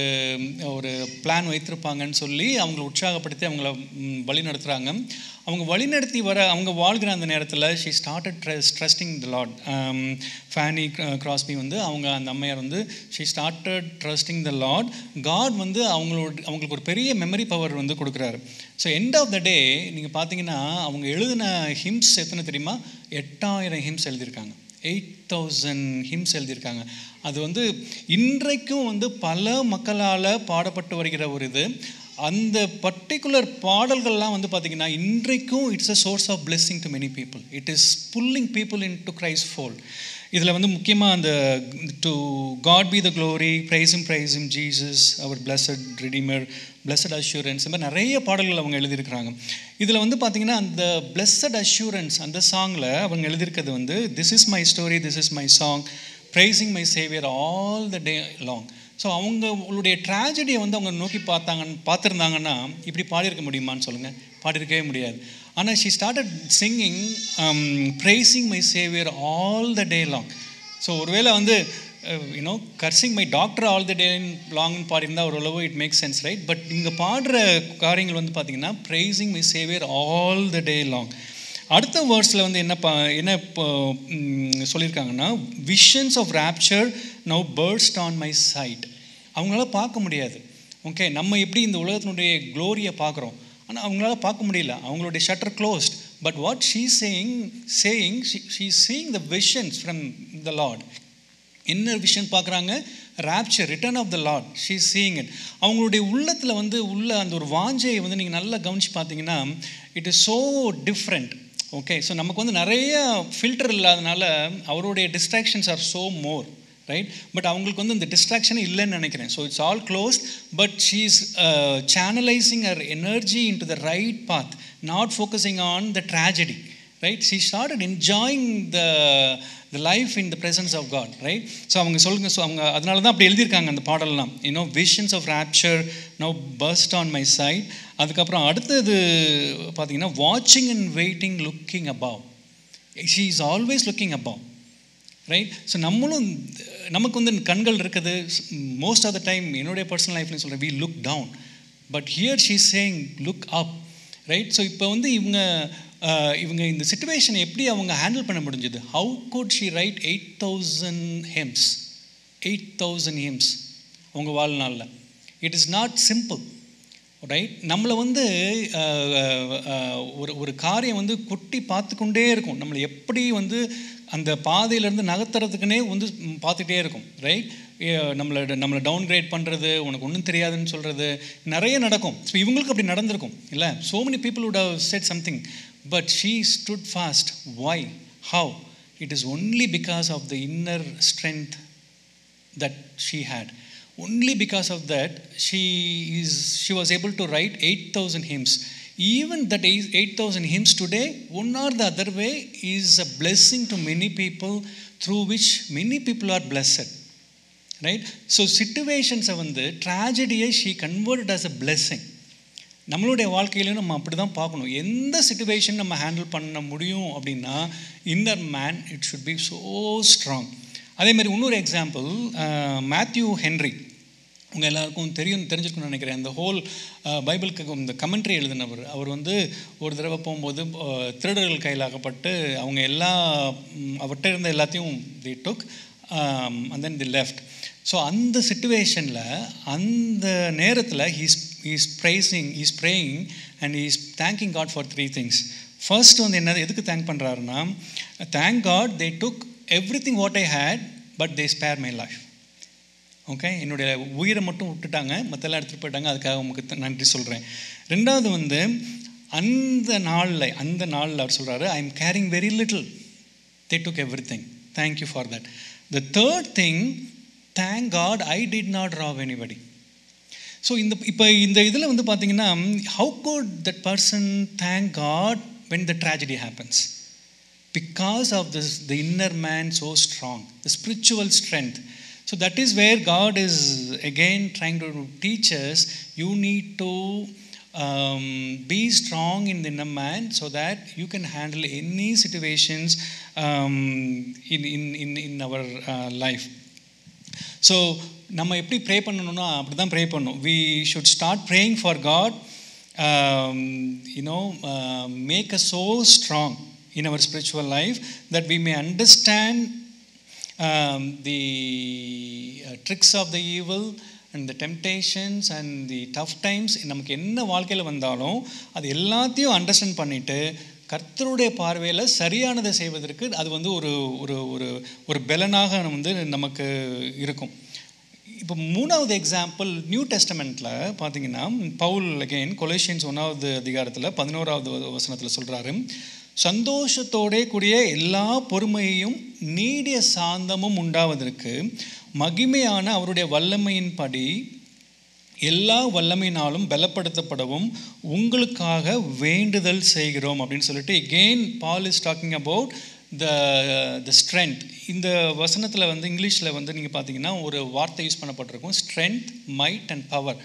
ஒரு பிளான் வைத்திருப்பாங்கன்னு சொல்லி அவங்கள உற்சாகப்படுத்தி அவங்கள வழி நடத்துகிறாங்க. அவங்க வழிநடத்தி அவங்க வாழ்கிற அந்த நேரத்தில் she started trusting the lord. Fanny Crosby வந்து அந்த அம்மையார் வந்து she started trusting the lord. God வந்து அவங்களுக்கு ஒரு பெரிய மெமரி பவர் வந்து கொடுக்குறாரு. So end of the day நீங்கள் பார்த்தீங்கன்னா அவங்க எழுதின ஹிம்ஸ் எத்தனை தெரியுமா? 8000 ஹிம்ஸ் எழுதியிருக்காங்க. 8000 ஹிம்ஸ் எழுதியிருக்காங்க. அது வந்து இன்றைக்கும் வந்து பல மக்களால் பாடப்பட்டு வருகிற ஒரு இது. அந்த பர்டிகுலர் பாடல்கள்லாம் வந்து பார்த்திங்கன்னா இன்றைக்கும் it's a source of blessing to many people. It is pulling people in to Christ fold. இதில் வந்து முக்கியமாக அந்த to God be the glory, praise him Jesus our blessed redeemer, blessed assurance, இந்த மாதிரி நிறைய பாடல்கள் அவங்க எழுதியிருக்கிறாங்க. இதில் வந்து பார்த்திங்கன்னா அந்த பிளஸட் அஷ்யூரன்ஸ் அந்த சாங்கில் அவங்க எழுதியிருக்கிறது வந்து this is my story, this is my song, pricing my saviour all the day long. So அவங்களுடைய ட்ராஜடியை வந்து அவங்க நோக்கி பார்த்துருந்தாங்கன்னா இப்படி பாடியிருக்க முடியுமான்னு சொல்லுங்கள்? பாடியிருக்கவே முடியாது. ஆனால் she started singing praising my saviour all the day long. So ஒருவேளை வந்து you know cursing my doctor all the day லாங்னு பாடியிருந்தால் ஓரளவு it makes sense, right? But இங்கே பாடுற காரியங்கள் வந்து பார்த்திங்கன்னா praising my saviour all the day long. அடுத்த வேர்ட்ஸில் வந்து என்ன சொல்லியிருக்காங்கன்னா, visions of rapture now burst on my sight. அவங்களால பார்க்க முடியாது. ஓகே, நம்ம எப்படி இந்த உலகத்தினுடைய க்ளோரியை பார்க்குறோம், ஆனால் அவங்களால பார்க்க முடியல. அவங்களுடைய shutter closed. But what she saying she seeing the visions from the lord. என்ன விஷன் பார்க்குறாங்க? Rapture, return of the lord. She seeing it. அவங்களுடைய உள்ளத்தில் வந்து அந்த ஒரு வாஞ்சையை வந்து நீங்கள் நல்லா கவனித்து பார்த்தீங்கன்னா it is so different. Okay, so நமக்கு வந்து நிறைய ஃபில்டர் இல்லாதனால அவருடைய distractions are so more, right? But அவங்களுக்கு வந்து இந்த டிஸ்ட்ராக்ஷனே இல்லைன்னு நினைக்கிறேன். So it's all closed. But she is channelizing her energy in to the right path, not focusing on the tragedy, right? She started enjoying the life in the presence of God, right? So அவங்க அதனால தான் அப்படி எழுதியிருக்காங்க அந்த பாடல்லாம். You know visions of rapture now burst on my sight. அதுக்கப்புறம் அடுத்தது பார்த்தீங்கன்னா வாட்சிங் and waiting, looking above. She is always looking above, right? So நமக்கு வந்து கண்கள் இருக்குது. மோஸ்ட் ஆஃப் த டைம் என்னுடைய பர்சனல் லைஃப்லையும் சொல்கிறேன், we look down. But here she is saying look up, right? So இப்போ வந்து இவங்க இந்த சிச்சுவேஷனை எப்படி அவங்க ஹேண்டில் பண்ண முடிஞ்சது? How good she right 8000 hymns? 8000 hymns அவங்க வாழ்நாளில். It is not simple, right? நம்மளை வந்து ஒரு காரியம் வந்து கொட்டி பார்த்து கொண்டே இருக்கும். நம்மளை எப்படி வந்து அந்த பாதையிலேருந்து நகர்த்துறதுக்குன்னே வந்து பார்த்துட்டே இருக்கும். ரைட்? நம்மளை டவுன்கிரேட் பண்ணுறது, உனக்கு ஒன்றும் தெரியாதுன்னு சொல்கிறது நிறைய நடக்கும். ஸோ இவங்களுக்கு அப்படி நடந்திருக்கும் இல்லை? So many people would have said something, but she stood fast. Why? How? It is only because of the inner strength that she had. Only because of that she was able to write 8,000 hymns. Even that 8,000 hymns today, one or the other way, is a blessing to many people, through which many people are blessed. Right? So situations வந்து tragedy she converted as a blessing. நம்மளுடைய வாழ்க்கையிலும் நம்ம அப்படி தான் பார்க்கணும். எந்த situation நம்ம handle பண்ண முடியும் அப்படின்னா, inner man it should be so strong. அதேமாதிரி இன்னொரு எக்ஸாம்பிள், மேத்யூ ஹென்ரி. உங்கள் எல்லாருக்கும் தெரிஞ்சிருக்குன்னு நினைக்கிறேன். இந்த ஹோல் பைபிளுக்கு இந்த கமெண்ட்ரி எழுதினவர். அவர் வந்து ஒரு தடவை போகும்போது திருடர்கள் கையில் அகப்பட்டு அவங்க அவர்கிட்ட இருந்த எல்லாத்தையும் they took and then they left. So அந்த சிச்சுவேஷனில், அந்த நேரத்தில் he's praying and he's thanking God for 3 things. First வந்து எதுக்கு தேங்க் பண்ணுறாருன்னா, thank God they took everything what I had but they spared my life. Okay, என்னுடைய உயிரை மட்டும் விட்டுட்டாங்க, மற்றெல்லாம் எடுத்துகிட்டு போயிட்டாங்க, அதுக்காக உங்களுக்கு நன்றி சொல்கிறேன். ரெண்டாவது வந்து அந்த நாளில் அவர் சொல்கிறாரு, I am carrying very little, they took everything, thank you for that. The third thing, thank God I did not rob anybody. So இப்போ இந்த இதில் வந்து பார்த்தீங்கன்னா, how could that person thank God when the tragedy happens? Because of the inner man so strong, the spiritual strength. So that is where God is again trying to teach us, you need to be strong in the inner man so that you can handle any situations in our life. So நம்ம எப்படி pray பண்ணணும்னா அப்படி தான் pray பண்ணணும். we should start praying for God, make us so strong in our spiritual life that we may understand the tricks of the evil and the temptations and the tough times. நமக்கு என்ன வாழ்க்கையில் வந்தாலும் அது எல்லாத்தையும் understand பண்ணிவிட்டு கர்த்தருடைய பார்வையில் சரியானதை செய்வதற்கு அது வந்து ஒரு பலனாக வந்து நமக்கு இருக்கும். இப்போ 3வது எக்ஸாம்பிள், நியூ டெஸ்டமெண்ட்டில் பார்த்தீங்கன்னா, பவுல் அகெயின் கொலோசியன்ஸ் 1வது அதிகாரத்தில் 11வது வசனத்தில் சொல்கிறாரு, சந்தோஷத்தோடே கூடிய எல்லா பொறுமையையும் நீடிய சாந்தமும் உண்டாவதற்கு மகிமையான அவருடைய வல்லமையின்படி எல்லா வல்லமையினாலும் பலப்படுத்தப்படவும் உங்களுக்காக வேண்டுதல் செய்கிறோம் அப்படின்னு சொல்லிட்டு again Paul is talking about the strength. இந்த வசனத்தில் வந்து இங்கிலீஷில் வந்து நீங்கள் பார்த்தீங்கன்னா ஒரு வார்த்தை யூஸ் பண்ணப்பட்டிருக்கும், ஸ்ட்ரென்த், மைட் அண்ட் பவர்.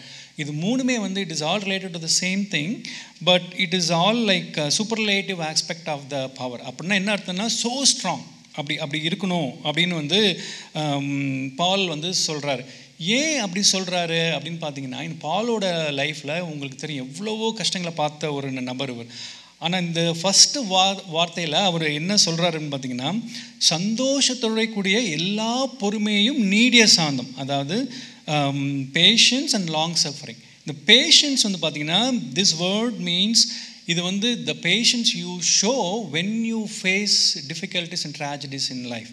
இது மூணுமே வந்து it is all related to the same thing, but it is all like superlative aspect of the power. அப்படின்னா என்ன அர்த்தம்னா, ஸோ ஸ்ட்ராங், அப்படி இருக்கணும் அப்படின்னு வந்து பால் வந்து சொல்கிறாரு. ஏன் அப்படி சொல்கிறாரு அப்படின்னு பார்த்தீங்கன்னா, இந்த பாலோட லைஃப்பில் உங்களுக்கு தெரியும் எவ்வளவோ கஷ்டங்களை பார்த்த ஒரு நபர் இவர். ஆனால் இந்த ஃபஸ்ட்டு வார்த்தையில் அவர் என்ன சொல்கிறாருன்னு பார்த்தீங்கன்னா, சந்தோஷத்தோட கூடிய எல்லா பொறுமையையும் நீடிய சாந்தம், அதாவது பேஷன்ஸ் அண்ட் லாங் சஃபரிங். இந்த பேஷன்ஸ் வந்து பார்த்தீங்கன்னா, திஸ் வேர்ட் மீன்ஸ் இது வந்து the patience you show when you face difficulties and tragedies in life.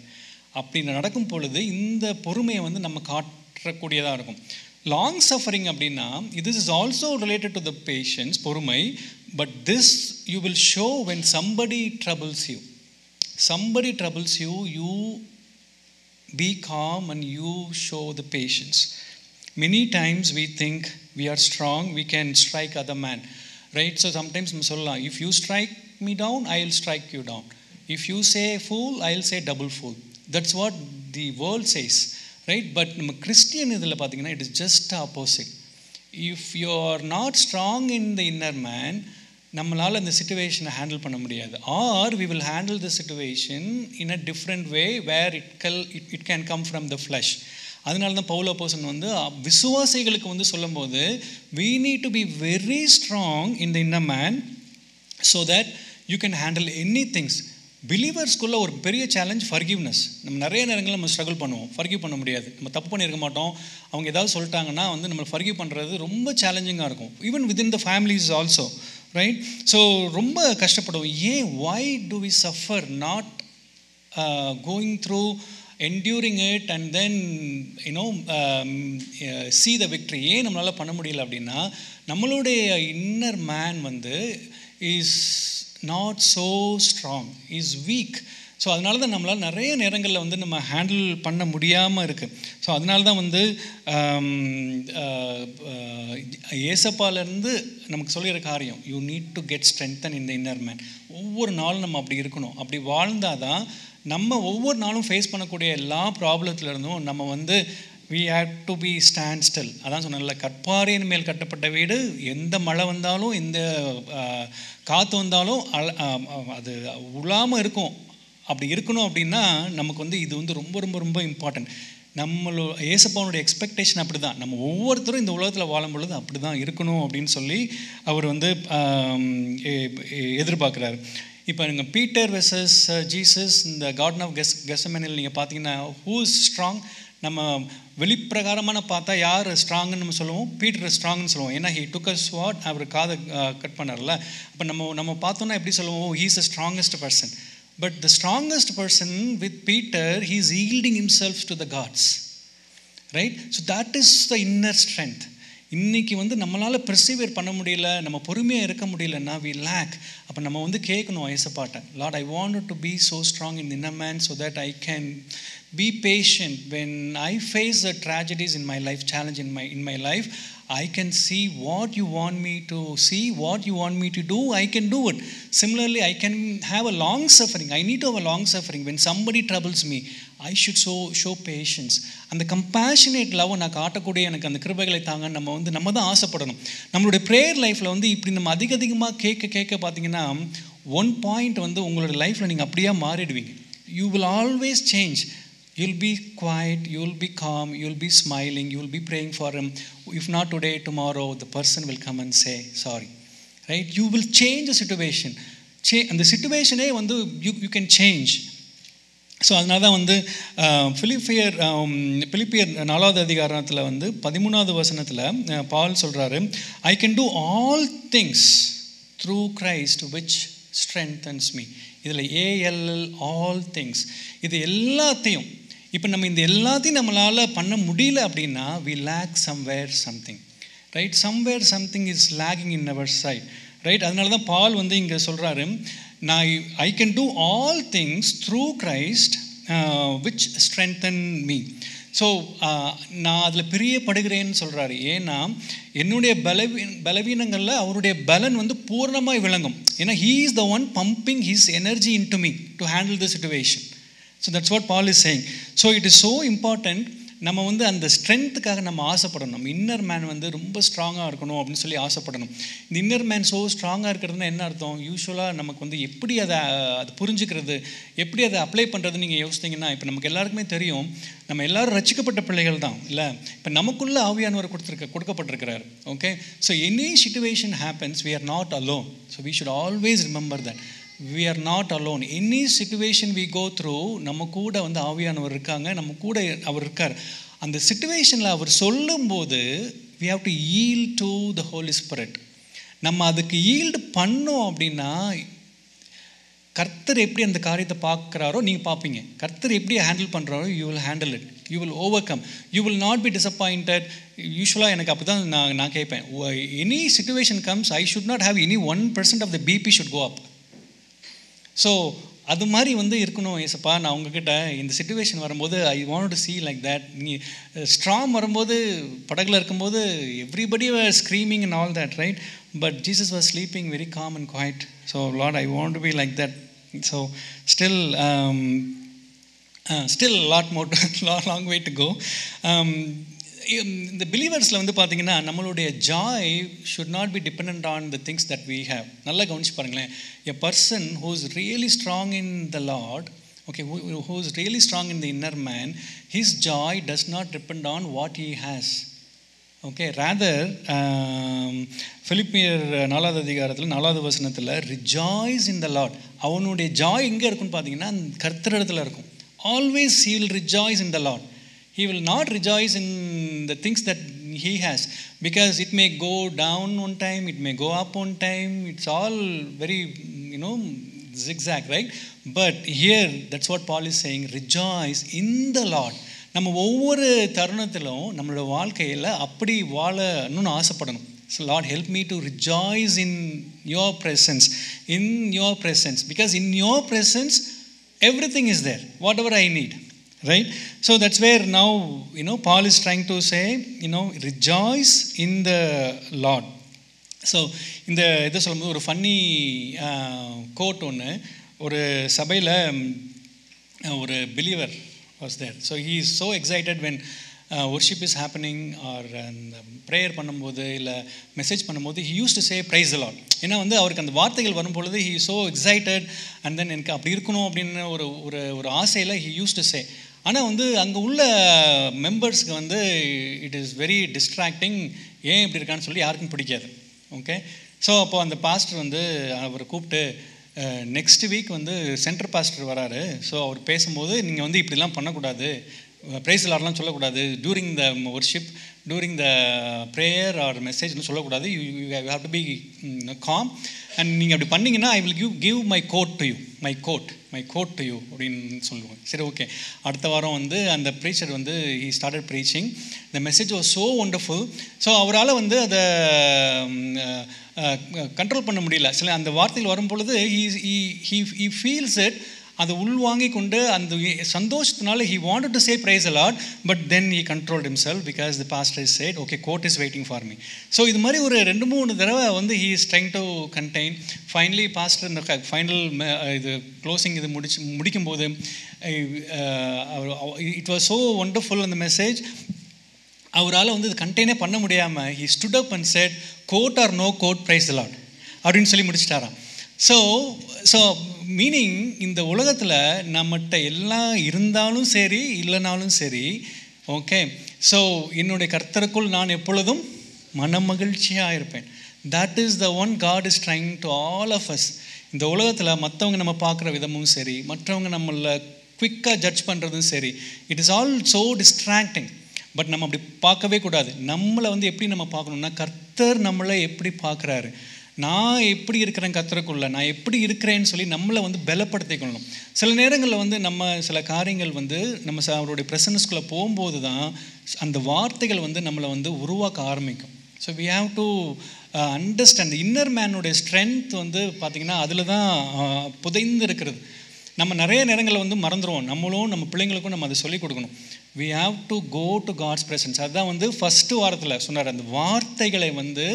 அப்படி நடக்கும் பொழுது இந்த பொறுமையை வந்து நம்ம காட்டக்கூடியதாக இருக்கும். லாங் சஃபரிங் அப்படின்னா இது is also related to the patience, பொறுமை. But this you will show when somebody troubles you. Somebody troubles you, you be calm and you show the patience. Many times we think we are strong, we can strike other man, right? So sometimes we say, if you strike me down, I will strike you down. If you say fool, I will say double fool. That's what the world says, right? But Christian idhula pathina, it is just the opposite. If you are not strong in the inner man, நம்மளால் இந்த சிச்சுவேஷனை handle பண்ண முடியாது. Or we will handle the situation in a different way where it can come from the flesh. அதனால தான் பவுல் அப்போஸ்தலன் வந்து விசுவாசிகளுக்கு வந்து சொல்லும்போது we need to be very strong in the inner man so that you can handle anything. பிலீவர்ஸ்குள்ள ஒரு பெரிய challenge forgiveness. நம்ம நிறைய நேரங்களில் நம்ம ஸ்ட்ரகிள் பண்ணுவோம், ஃபர்கிவ் பண்ண முடியாது. நம்ம தப்பு பண்ணியிருக்க மாட்டோம், அவங்க ஏதாவது சொல்லிட்டாங்கன்னா வந்து நம்ம ஃபர்கிவ் பண்ணுறது ரொம்ப சேலஞ்சிங்காக இருக்கும். Even within the families also, right? So ரொம்ப கஷ்டப்படுவோம். ஏன் why do we suffer not going through enduring it and then see the victory. ஏன் நம்மளால் பண்ண முடியல அப்படின்னா நம்மளுடைய இன்னர் மேன் வந்து is not so strong, is weak. So அதனால தான் நம்மளால் நிறைய நேரங்களில் வந்து நம்ம ஹேண்டில் பண்ண முடியாமல் இருக்குது. ஸோ அதனால தான் வந்து ஏசப்பாலேருந்து நமக்கு சொல்லிடுற காரியம், you need to get strengthen in the inner man. ஒவ்வொரு நாளும் நம்ம அப்படி இருக்கணும். அப்படி வாழ்ந்தால் தான் நம்ம ஒவ்வொரு நாளும் ஃபேஸ் பண்ணக்கூடிய எல்லா ப்ராப்ளத்துலேருந்தும் நம்ம வந்து we have to be stand still. அதான் சொன்னேன்ல, கற்பாறையின் மேல் கட்டப்பட்ட வீடு எந்த மழை வந்தாலும் எந்த காற்று வந்தாலும் அது உழாமல் இருக்கும். அப்படி இருக்கணும் அப்படின்னா நமக்கு வந்து இது வந்து ரொம்ப ரொம்ப ரொம்ப இம்பார்ட்டன்ட். ஏசப்பாவுடைய எக்ஸ்பெக்டேஷன் அப்படி தான். நம்ம ஒவ்வொருத்தரும் இந்த உலகத்தில் வாழும் பொழுது அப்படி தான் இருக்கணும் அப்படின்னு சொல்லி அவர் வந்து எதிர்பார்க்குறாரு. இப்போ நீங்கள் பீட்டர் வெர்சஸ் ஜீசஸ் இந்த கார்டன் ஆஃப் கெத்செமனில் நீங்கள் பார்த்தீங்கன்னா ஹூ இஸ் ஸ்ட்ராங்? நம்ம வெளிப்பிரகாரமான பார்த்தா யார் ஸ்ட்ராங்குன்னு நம்ம சொல்லுவோம்? பீட்டர் ஸ்ட்ராங்னு சொல்லுவோம். ஏன்னா ஹீ டுக் அ ஸ்வாட், அவர் காதை கட் பண்ணார்ல. அப்போ நம்ம பார்த்தோன்னா எப்படி சொல்லுவோம்? He is the strongest person. But the strongest person with Peter, he is yielding himself to the gods, right? So that is the inner strength. இன்னைக்கு வந்து நம்மளால் பெர்சிவியர் பண்ண முடியல, நம்ம பொறுமையாக இருக்க முடியலன்னா we lack. அப்போ நம்ம வந்து கேட்கணும் ஏசப்பாட்ட, Lord, I wanted to be so strong in the inner man so that I can be patient when I face the tragedies in my life, challenge in my life. I can see what you want me to see, what you want me to do, I can do it. Similarly, I can have a long suffering. I need to have a long suffering. When somebody troubles me, I should show patience. அந்த compassionate love நான் காட்டக்கூடிய எனக்கு அந்த கிருபைகளை தாங்க நம்ம தான் ஆசைப்படணும். நம்மளுடைய ப்ரேயர் லைஃப்பில் வந்து இப்படி நம்ம அதிகமாக கேட்க பார்த்தீங்கன்னா ஒன் பாயிண்ட் வந்து உங்களோட லைஃப்பில் நீங்கள் அப்படியே மாறிடுவீங்க. You will always change. You'll be quiet, you'll be calm, you'll be smiling, you'll be praying for him. If not today, tomorrow, the person will come and say sorry. Right? You will change the situation. And the situation வந்து you can change. So அதனால தான் வந்து பிலிப்பியர் 4வது அதிகாரத்தில் வந்து 13வது வசனத்தில் பால் சொல்கிறாரு, I can do all things through Christ which strengthens me. இதில் ALL all things, இது எல்லாத்தையும். இப்போ நம்ம இந்த எல்லாத்தையும் நம்மளால் பண்ண முடியல அப்படின்னா we lack somewhere something, right? Somewhere something is lagging in our side, right? அதனால தான் பால் வந்து இங்கே சொல்கிறாரு, I can do all things through Christ which strengthen me. So நான் அதில் பிரியப்படுகிறேன்னு சொல்கிறாரு. ஏன்னா என்னுடைய பலவீனங்களில் அவருடைய பலன் வந்து பூர்ணமாக விளங்கும். ஏன்னா he is the one pumping his energy into me to handle the situation. So that's what Paul is saying. So it is so important. நம்ம வந்து அந்த ஸ்ட்ரென்த்துக்காக நம்ம ஆசைப்படணும். நம்ம இன்னர் மேன் வந்து ரொம்ப ஸ்ட்ராங்காக இருக்கணும் அப்படின்னு சொல்லி ஆசைப்படணும். இந்த இன்னர் மேன் ஸோ ஸ்ட்ராங்காக இருக்கிறதுனா என்ன அர்த்தம்? யூஸ்வலாக நமக்கு வந்து எப்படி அது புரிஞ்சுக்கிறது, எப்படி அதை அப்ளை பண்ணுறதுன்னு நீங்கள் யோசித்தீங்கன்னா, இப்போ நமக்கு எல்லாருக்குமே தெரியும், நம்ம எல்லோரும் ரட்சிக்கப்பட்ட பிள்ளைகள் தான் இல்லை. இப்போ நமக்குள்ளே ஆவியானவர் கொடுக்கப்பட்டிருக்கிறார். Okay, so any situation happens, we are not alone. So we should always remember that. We are not alone. Any situation we go through, நம்ம கூட வந்து ஆவியானவர் இருக்காங்க, நம்ம கூட அவர் இருக்கார். அந்த சிச்சுவேஷனில் அவர் சொல்லும்போது we have to yield to the Holy Spirit. நம்ம அதுக்கு ஈல்டு பண்ணோம் அப்படின்னா கர்த்தர் எப்படி அந்த காரியத்தை பார்க்குறாரோ நீங்கள் பார்ப்பீங்க. கர்த்தர் எப்படி handle பண்ணுறாரோ you will handle it. You will overcome. You will not be disappointed. யூஸ்வலாக எனக்கு அப்படி தான் நான் கேட்பேன். Any situation comes, I should not have any 1% of the BP should go up. So அது மாதிரி வந்து இருக்கணும். ஏசப்பா, நான் உங்ககிட்ட இந்த சிச்சுவேஷன் வரும்போது I want to see like that. நீ ஸ்ட்ராங் வரும்போது படகுல இருக்கும்போது everybody were screaming and all that, right? But Jesus was sleeping very calm and quiet. So Lord, I want to be like that. So still lot more long way to go. இந்த பிலீவர்ஸில் வந்து பார்த்தீங்கன்னா நம்மளுடைய joy should not be depend on the things that we have. நல்லா கவனிச்சு பாருங்களேன். A person who is really strong in the lord, okay, who is really strong in the inner man, his joy does not depend on what he has. Okay, rather பிலிப்பியர் 4வது அதிகாரத்தில் 4வது வசனத்தில் rejoice in the Lord. அவனுடைய Joy எங்கே இருக்குன்னு பார்த்தீங்கன்னா கர்த்தரிடத்தில் இருக்கும். Always he will rejoice in the Lord. He will not rejoice in the things that he has, because it may go down one time, it may go up one time. It's all very zigzag, right? But here, that's what Paul is saying, rejoice in the Lord. நம்ம ஒவ்வொரு தருணத்திலும் நம்மளோட வாழ்க்கையில் அப்படி வாழணும்னு ஆசைப்படணும். So Lord, help me to rejoice in your presence, because in your presence everything is there, whatever I need, right? So that's where now, Paul is trying to say, rejoice in the Lord. So இந்த இதை சொல்லும்போது ஒரு funny code ஒன்று, ஒரு சபையில் ஒரு believer was there. So he is so excited when worship is happening or prayer பண்ணும்போது இல்லை மெசேஜ் பண்ணும்போது he used to say praise the Lord. ஏன்னா வந்து அவருக்கு அந்த வார்த்தைகள் வரும்பொழுது he is so excited, and then எனக்கு அப்படி இருக்கணும் அப்படின்னு ஒரு ஆசையில் he used to say. ஆனால் வந்து அங்கே உள்ள மெம்பர்ஸ்க்கு வந்து இட் இஸ் வெரி டிஸ்ட்ராக்டிங். ஏன் இப்படி இருக்கான்னு சொல்லி யாருக்கும் பிடிக்காது. ஓகே, ஸோ அப்போது அந்த பாஸ்டர் வந்து அவரை கூப்பிட்டு, நெக்ஸ்ட் வீக் வந்து சென்டர் பாஸ்டர் வராரு, ஸோ அவர் பேசும்போது நீங்கள் வந்து இப்படிலாம் பண்ணக்கூடாது, ப்ரைஸ் லார்ட்லாம் சொல்லக்கூடாது, during the worship, during the prayer or மெசேஜ்னு சொல்லக்கூடாது, you have to be calm, and நீங்கள் அப்படி பண்ணிங்கன்னா I will give my coat to you அப்படின்னு சொல்லுவோம். சரி, ஓகே. அடுத்த வாரம் வந்து அந்த ப்ரீச்சர் வந்து he started preaching. The message was so wonderful. So அவரால் வந்து அதை கண்ட்ரோல் பண்ண முடியல. சில அந்த வார்த்தைகள் வரும்பொழுது he feels it, அதை உள்வாங்கி கொண்டு அந்த சந்தோஷத்தினால he wanted to say praise the Lord, but then he controlled himself because the pastor said, okay, court is waiting for me. So இது மாதிரி ஒரு 2-3 தடவை வந்து he is trying to contain. Finally pastor இந்த ஃபைனல் இது closing இது முடிக்கும்போது it was so wonderful in the message. அவரால் வந்து இது கண்டெய்னே பண்ண முடியாமல் he stood up and said, court or no court, praise the Lord அப்படின்னு சொல்லி முடிச்சிட்டாராம். ஸோ மீனிங், இந்த உலகத்தில் நம்மகிட்ட எல்லாம் இருந்தாலும் சரி இல்லைனாலும் சரி, ஓகே, ஸோ என்னுடைய கர்த்தருக்குள் நான் எப்பொழுதும் மனமகிழ்ச்சியாக இருப்பேன். That is the one God is trying to all of us. இந்த உலகத்தில் மற்றவங்க நம்ம பார்க்குற விதமும் சரி, மற்றவங்க நம்மளை குவிக்காக ஜட்ஜ் பண்ணுறதும் சரி, it is all so distracting. But நம்ம அப்படி பார்க்கவே கூடாது. நம்மளை வந்து எப்படி நம்ம பார்க்கணுன்னா, கர்த்தர் நம்மளை எப்படி பார்க்குறாரு, நான் எப்படி இருக்கிறேன் கர்த்தருக்குள்ள, நான் எப்படி இருக்கிறேன்னு சொல்லி நம்மளை வந்து பலப்படுத்திக்கணும். சில நேரங்களில் வந்து நம்ம சில காரியங்கள் வந்து நம்ம அவருடைய பிரசன்ஸ்குள்ளே போகும்போது தான் அந்த வார்த்தைகள் வந்து நம்மளை வந்து உருவாக்க ஆரம்பிக்கும். So we have to understand inner மேனுடைய ஸ்ட்ரென்த் வந்து பார்த்திங்கன்னா அதில் தான் புதைந்து இருக்கிறது. நம்ம நிறைய நேரங்களில் வந்து மறந்துடுவோம். நம்மளும் நம்ம பிள்ளைங்களுக்கும் நம்ம அதை சொல்லிக் கொடுக்கணும். we have to go to God's presence. அதுதான் வந்து ஃபஸ்ட்டு வாரத்தில் சொன்னார். அந்த வார்த்தைகளை வந்து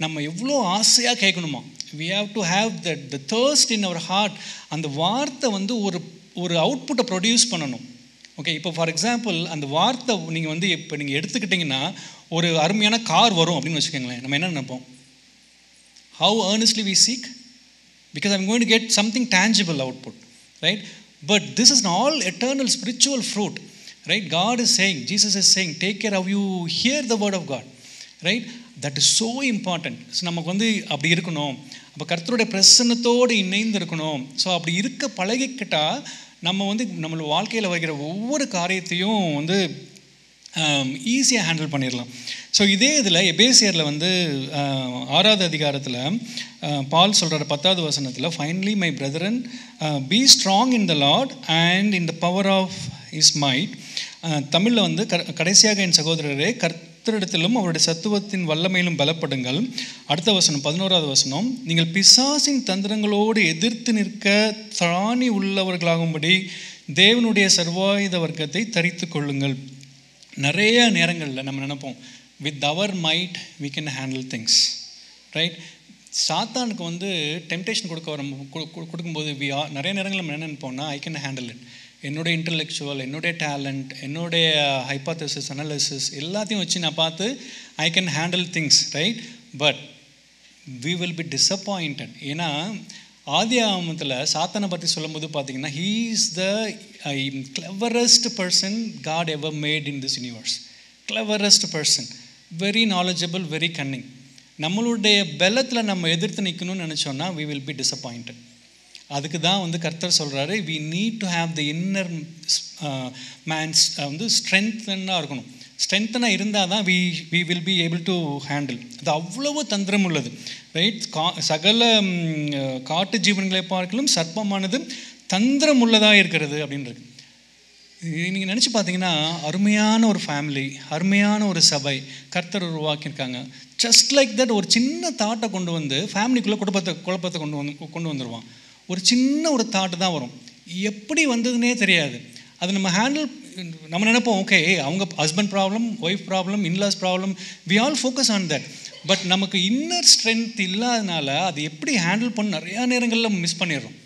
நம்ம எவ்வளோ ஆசையாக கேட்கணுமா. we have to have the thirst in our heart. அந்த வார்த்தை வந்து ஒரு அவுட்புட்டை ப்ரொடியூஸ் பண்ணணும். ஓகே, இப்போ ஃபார் எக்ஸாம்பிள் அந்த வார்த்தை நீங்கள் வந்து இப்போ நீங்கள் எடுத்துக்கிட்டிங்கன்னா ஒரு அருமையான கார் வரும் அப்படின்னு வச்சுக்கோங்களேன். நம்ம என்ன நினைப்போம்? how earnestly we seek, because I'm going to get something tangible output, right? But this is all eternal spiritual fruit, right? God is saying, Jesus is saying, take care of you, hear the word of God, right? That is so important. So நமக்கு வந்து அப்படி இருக்கணும். அப்போ கர்த்தருடைய பிரசன்னத்தோடு இணைந்து இருக்கணும். So அப்படி இருக்க பழகிக்கிட்டால் நம்ம வந்து நம்மளோட வாழ்க்கையில் வருகிற ஒவ்வொரு காரியத்தையும் வந்து ஈஸியாக ஹேண்டில் பண்ணிடலாம். ஸோ இதே இதில் எபேசியரில் வந்து 6வது அதிகாரத்தில் பால் சொல்கிற 10வது வசனத்தில், finally my brethren be strong in the lord and in the power of his might. தமிழில் வந்து கடைசியாக என் சகோதரரே கர்த்தரிடத்திலும் அவருடைய சத்துவத்தின் வல்லமையிலும் பலப்படுங்கள். அடுத்த வசனம் 11வது வசனம், நீங்கள் பிசாசின் தந்திரங்களோடு எதிர்த்து நிற்க திராணி உள்ளவர்களாகும்படி தேவனுடைய சர்வாயுத வர்க்கத்தை தரித்து கொள்ளுங்கள். நிறைய நேரங்களில் நம்ம நினைப்போம், with our might we can handle things, right? சாத்தானுக்கு வந்து டெம்டேஷன் கொடுக்கும்போது நிறைய நேரங்களில் நம்ம என்ன நினைப்போம்னா, ஐ கேன் ஹேண்டில் இட். என்னுடைய இன்டலெக்சுவல், என்னுடைய டேலண்ட், என்னுடைய ஹைபாத்தசிஸ், அனாலிசிஸ் எல்லாத்தையும் வச்சு நான் பார்த்து I can handle things, right? But we will be disappointed. ஏன்னா ஆதி ஆகமத்தில் சாத்தானை பற்றி சொல்லும்போது பார்த்தீங்கன்னா, he is the cleverest person God ever made in this universe. Cleverest person, very knowledgeable, very cunning. நம்மளுடைய பலத்தில் நம்ம எதிர்த்து நிற்கணும்னு நினச்சோன்னா we will be disappointed. அதுக்கு தான் வந்து கர்த்தர் சொல்கிறாரு, we need to have the inner man's வந்து ஸ்ட்ரென்த்னாக இருக்கணும். ஸ்ட்ரென்த்தனாக இருந்தால் தான் we will be able to handle. அது அவ்வளவு தந்திரம் உள்ளது, ரைட்? சகல காட்டு ஜீவன்களை பார்க்கலும் சர்ப்பமானது தந்திரம் உள்ளதாக இருக்கிறது அப்படின்றது. நீங்கள் நினச்சி பார்த்தீங்கன்னா அருமையான ஒரு ஃபேமிலி, அருமையான ஒரு சபை கர்த்தர் உருவாக்கியிருக்காங்க. ஜஸ்ட் லைக் தட் ஒரு சின்ன தாட்டை கொண்டு வந்து ஃபேமிலிக்குள்ளே குழப்பத்தை கொண்டு வந்துடுவான். ஒரு சின்ன ஒரு தாட்டு தான் வரும், எப்படி வந்ததுன்னே தெரியாது. அது நம்ம நினைப்போம், ஓகே அவங்க husband problem, wife problem, in-laws problem, we all focus on that. But நமக்கு இன்னர் ஸ்ட்ரென்த் இல்லாதனால அது எப்படி ஹேண்டில் பண்ண நிறையா நேரங்களில் மிஸ் பண்ணிடுறோம்.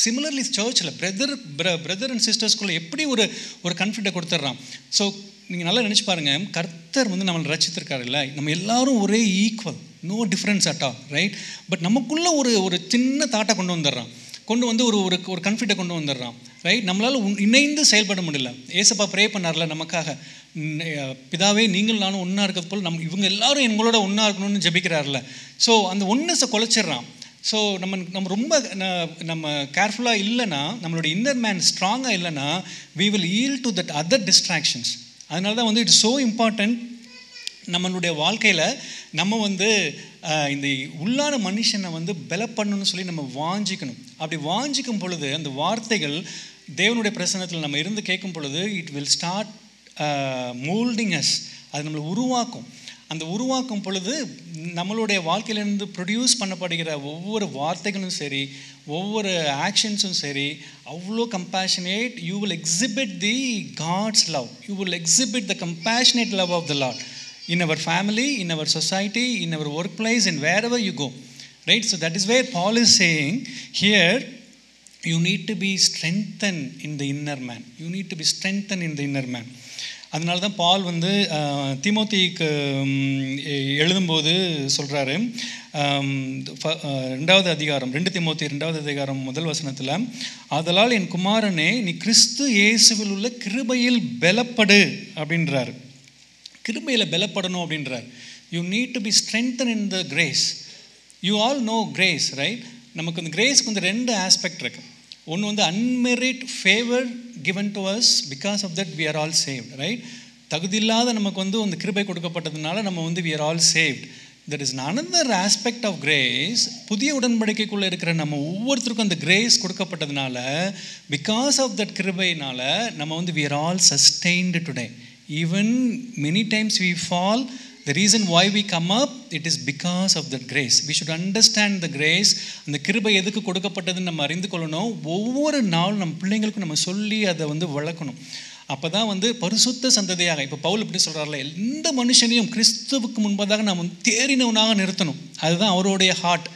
சிமிலர்லி சர்ச்சில் பிரதர் அண்ட் சிஸ்டர்ஸ்குள்ளே எப்படி ஒரு கன்ஃப்ளிக்டை கொடுத்துட்றான். ஸோ நீங்கள் நல்லா நினச்சி பாருங்கள், கர்த்தர் வந்து நம்மளை ரசித்திருக்காரு இல்லை, நம்ம எல்லாரும் ஒரே equal, no difference at all, right? But நமக்குள்ளே ஒரு சின்ன தாட்டை கொண்டு வந்துடுறான், கொண்டு வந்து ஒரு கன்ஃப்ளிக்டை கொண்டு வந்துடுறான், ரைட்? நம்மளால் இணைந்து செயல்பட முடியல. ஏசப்பா ப்ரே பண்ணார்ல நமக்காக, பிதாவே நீங்கள் நானும் ஒன்றா இருக்கிறது போல் இவங்க எல்லாரும் எங்களோட ஒன்றா இருக்கணும்னு ஜெபிக்கிறார்ல. ஸோ அந்த ஒன்னஸை குலைச்சிட்றான். ஸோ நம்ம ரொம்ப கேர்ஃபுல்லாக இல்லைன்னா, நம்மளோட இன்னர் மேன் ஸ்ட்ராங்காக இல்லைன்னா, we will yield to that other distractions. அதனால தான் வந்து இட்ஸ் ஸோ இம்பார்ட்டண்ட் நம்மளுடைய வாழ்க்கையில் நம்ம வந்து இந்த உள்ளான மனுஷனை வந்து பலப்பண்ணணும்னு சொல்லி நம்ம வாஞ்சிக்கணும். அப்படி வாஞ்சிக்கும் பொழுது அந்த வார்த்தைகள் தேவனுடைய பிரசன்னத்தில் நம்ம இருந்து கேட்கும் பொழுது it will start moulding us. அது நம்மளை உருவாக்கும். அந்த உருவாக்கும் பொழுது நம்மளுடைய வாழ்க்கையிலேருந்து ப்ரொடியூஸ் பண்ணப்படுகிற ஒவ்வொரு வார்த்தைகளும் சரி, ஒவ்வொரு ஆக்ஷன்ஸும் சரி, அவ்வளோ compassionate. You will exhibit the God's love, you will exhibit the compassionate love of the lord in our family, in our society, in our workplace, and wherever you go, right? So that is where Paul is saying here, you need to be strengthened in the inner man. You need to be strengthened in the inner man. அதனால தான் பால் வந்து தீமோத்திக்கு எழுதும்போது சொல்கிறாரு, 2வது அதிகாரம் 2 தீமோத்தி 2வது அதிகாரம் 1 வசனத்தில், ஆதலால் என் குமாரனே நீ கிறிஸ்து இயேசுவில் உள்ள கிருபையில் பலப்படு அப்படின்றார். கிருபையில் பலப்படணும் அப்படின்றார். You need to be strengthen in the grace. You all know grace, right? நமக்கு இந்த கிரேஸ்க்கு வந்து 2 ஆஸ்பெக்ட் இருக்குது. ஒன்று வந்து unmerit favour given to us, because of that we are all saved, right? தகுதி இல்லாத நமக்கு வந்து அந்த கிருபை கொடுக்கப்பட்டதுனால நம்ம வந்து we are all saved. There is another aspect of grace. புதிய உடன்படிக்கைக்குள்ளே இருக்கிற நம்ம ஒவ்வொருத்தருக்கும் அந்த கிரேஸ் கொடுக்கப்பட்டதுனால, because of that கிருபையினால நம்ம வந்து we are all sustained today. Even many times we fall, the reason why we come up, it is because of that grace. We should understand the grace. அந்த கிருபை எதுக்கு கொடுக்கப்பட்டதுன்னு நம்ம அறிந்து கொள்ளணும். ஒவ்வொரு நாளும் நம்ம பிள்ளைங்களுக்கும் நம்ம சொல்லி அதை வந்து வளர்க்கணும். அப்போ தான் வந்து பரிசுத்த சந்ததியாக, இப்போ பவுல் இப்படி சொல்கிறார்ல, எந்த மனுஷனையும் கிறிஸ்துவுக்கு முன்பதாக நம்ம தேறினவனாக நிறுத்தணும். அதுதான் அவருடைய ஹார்ட்.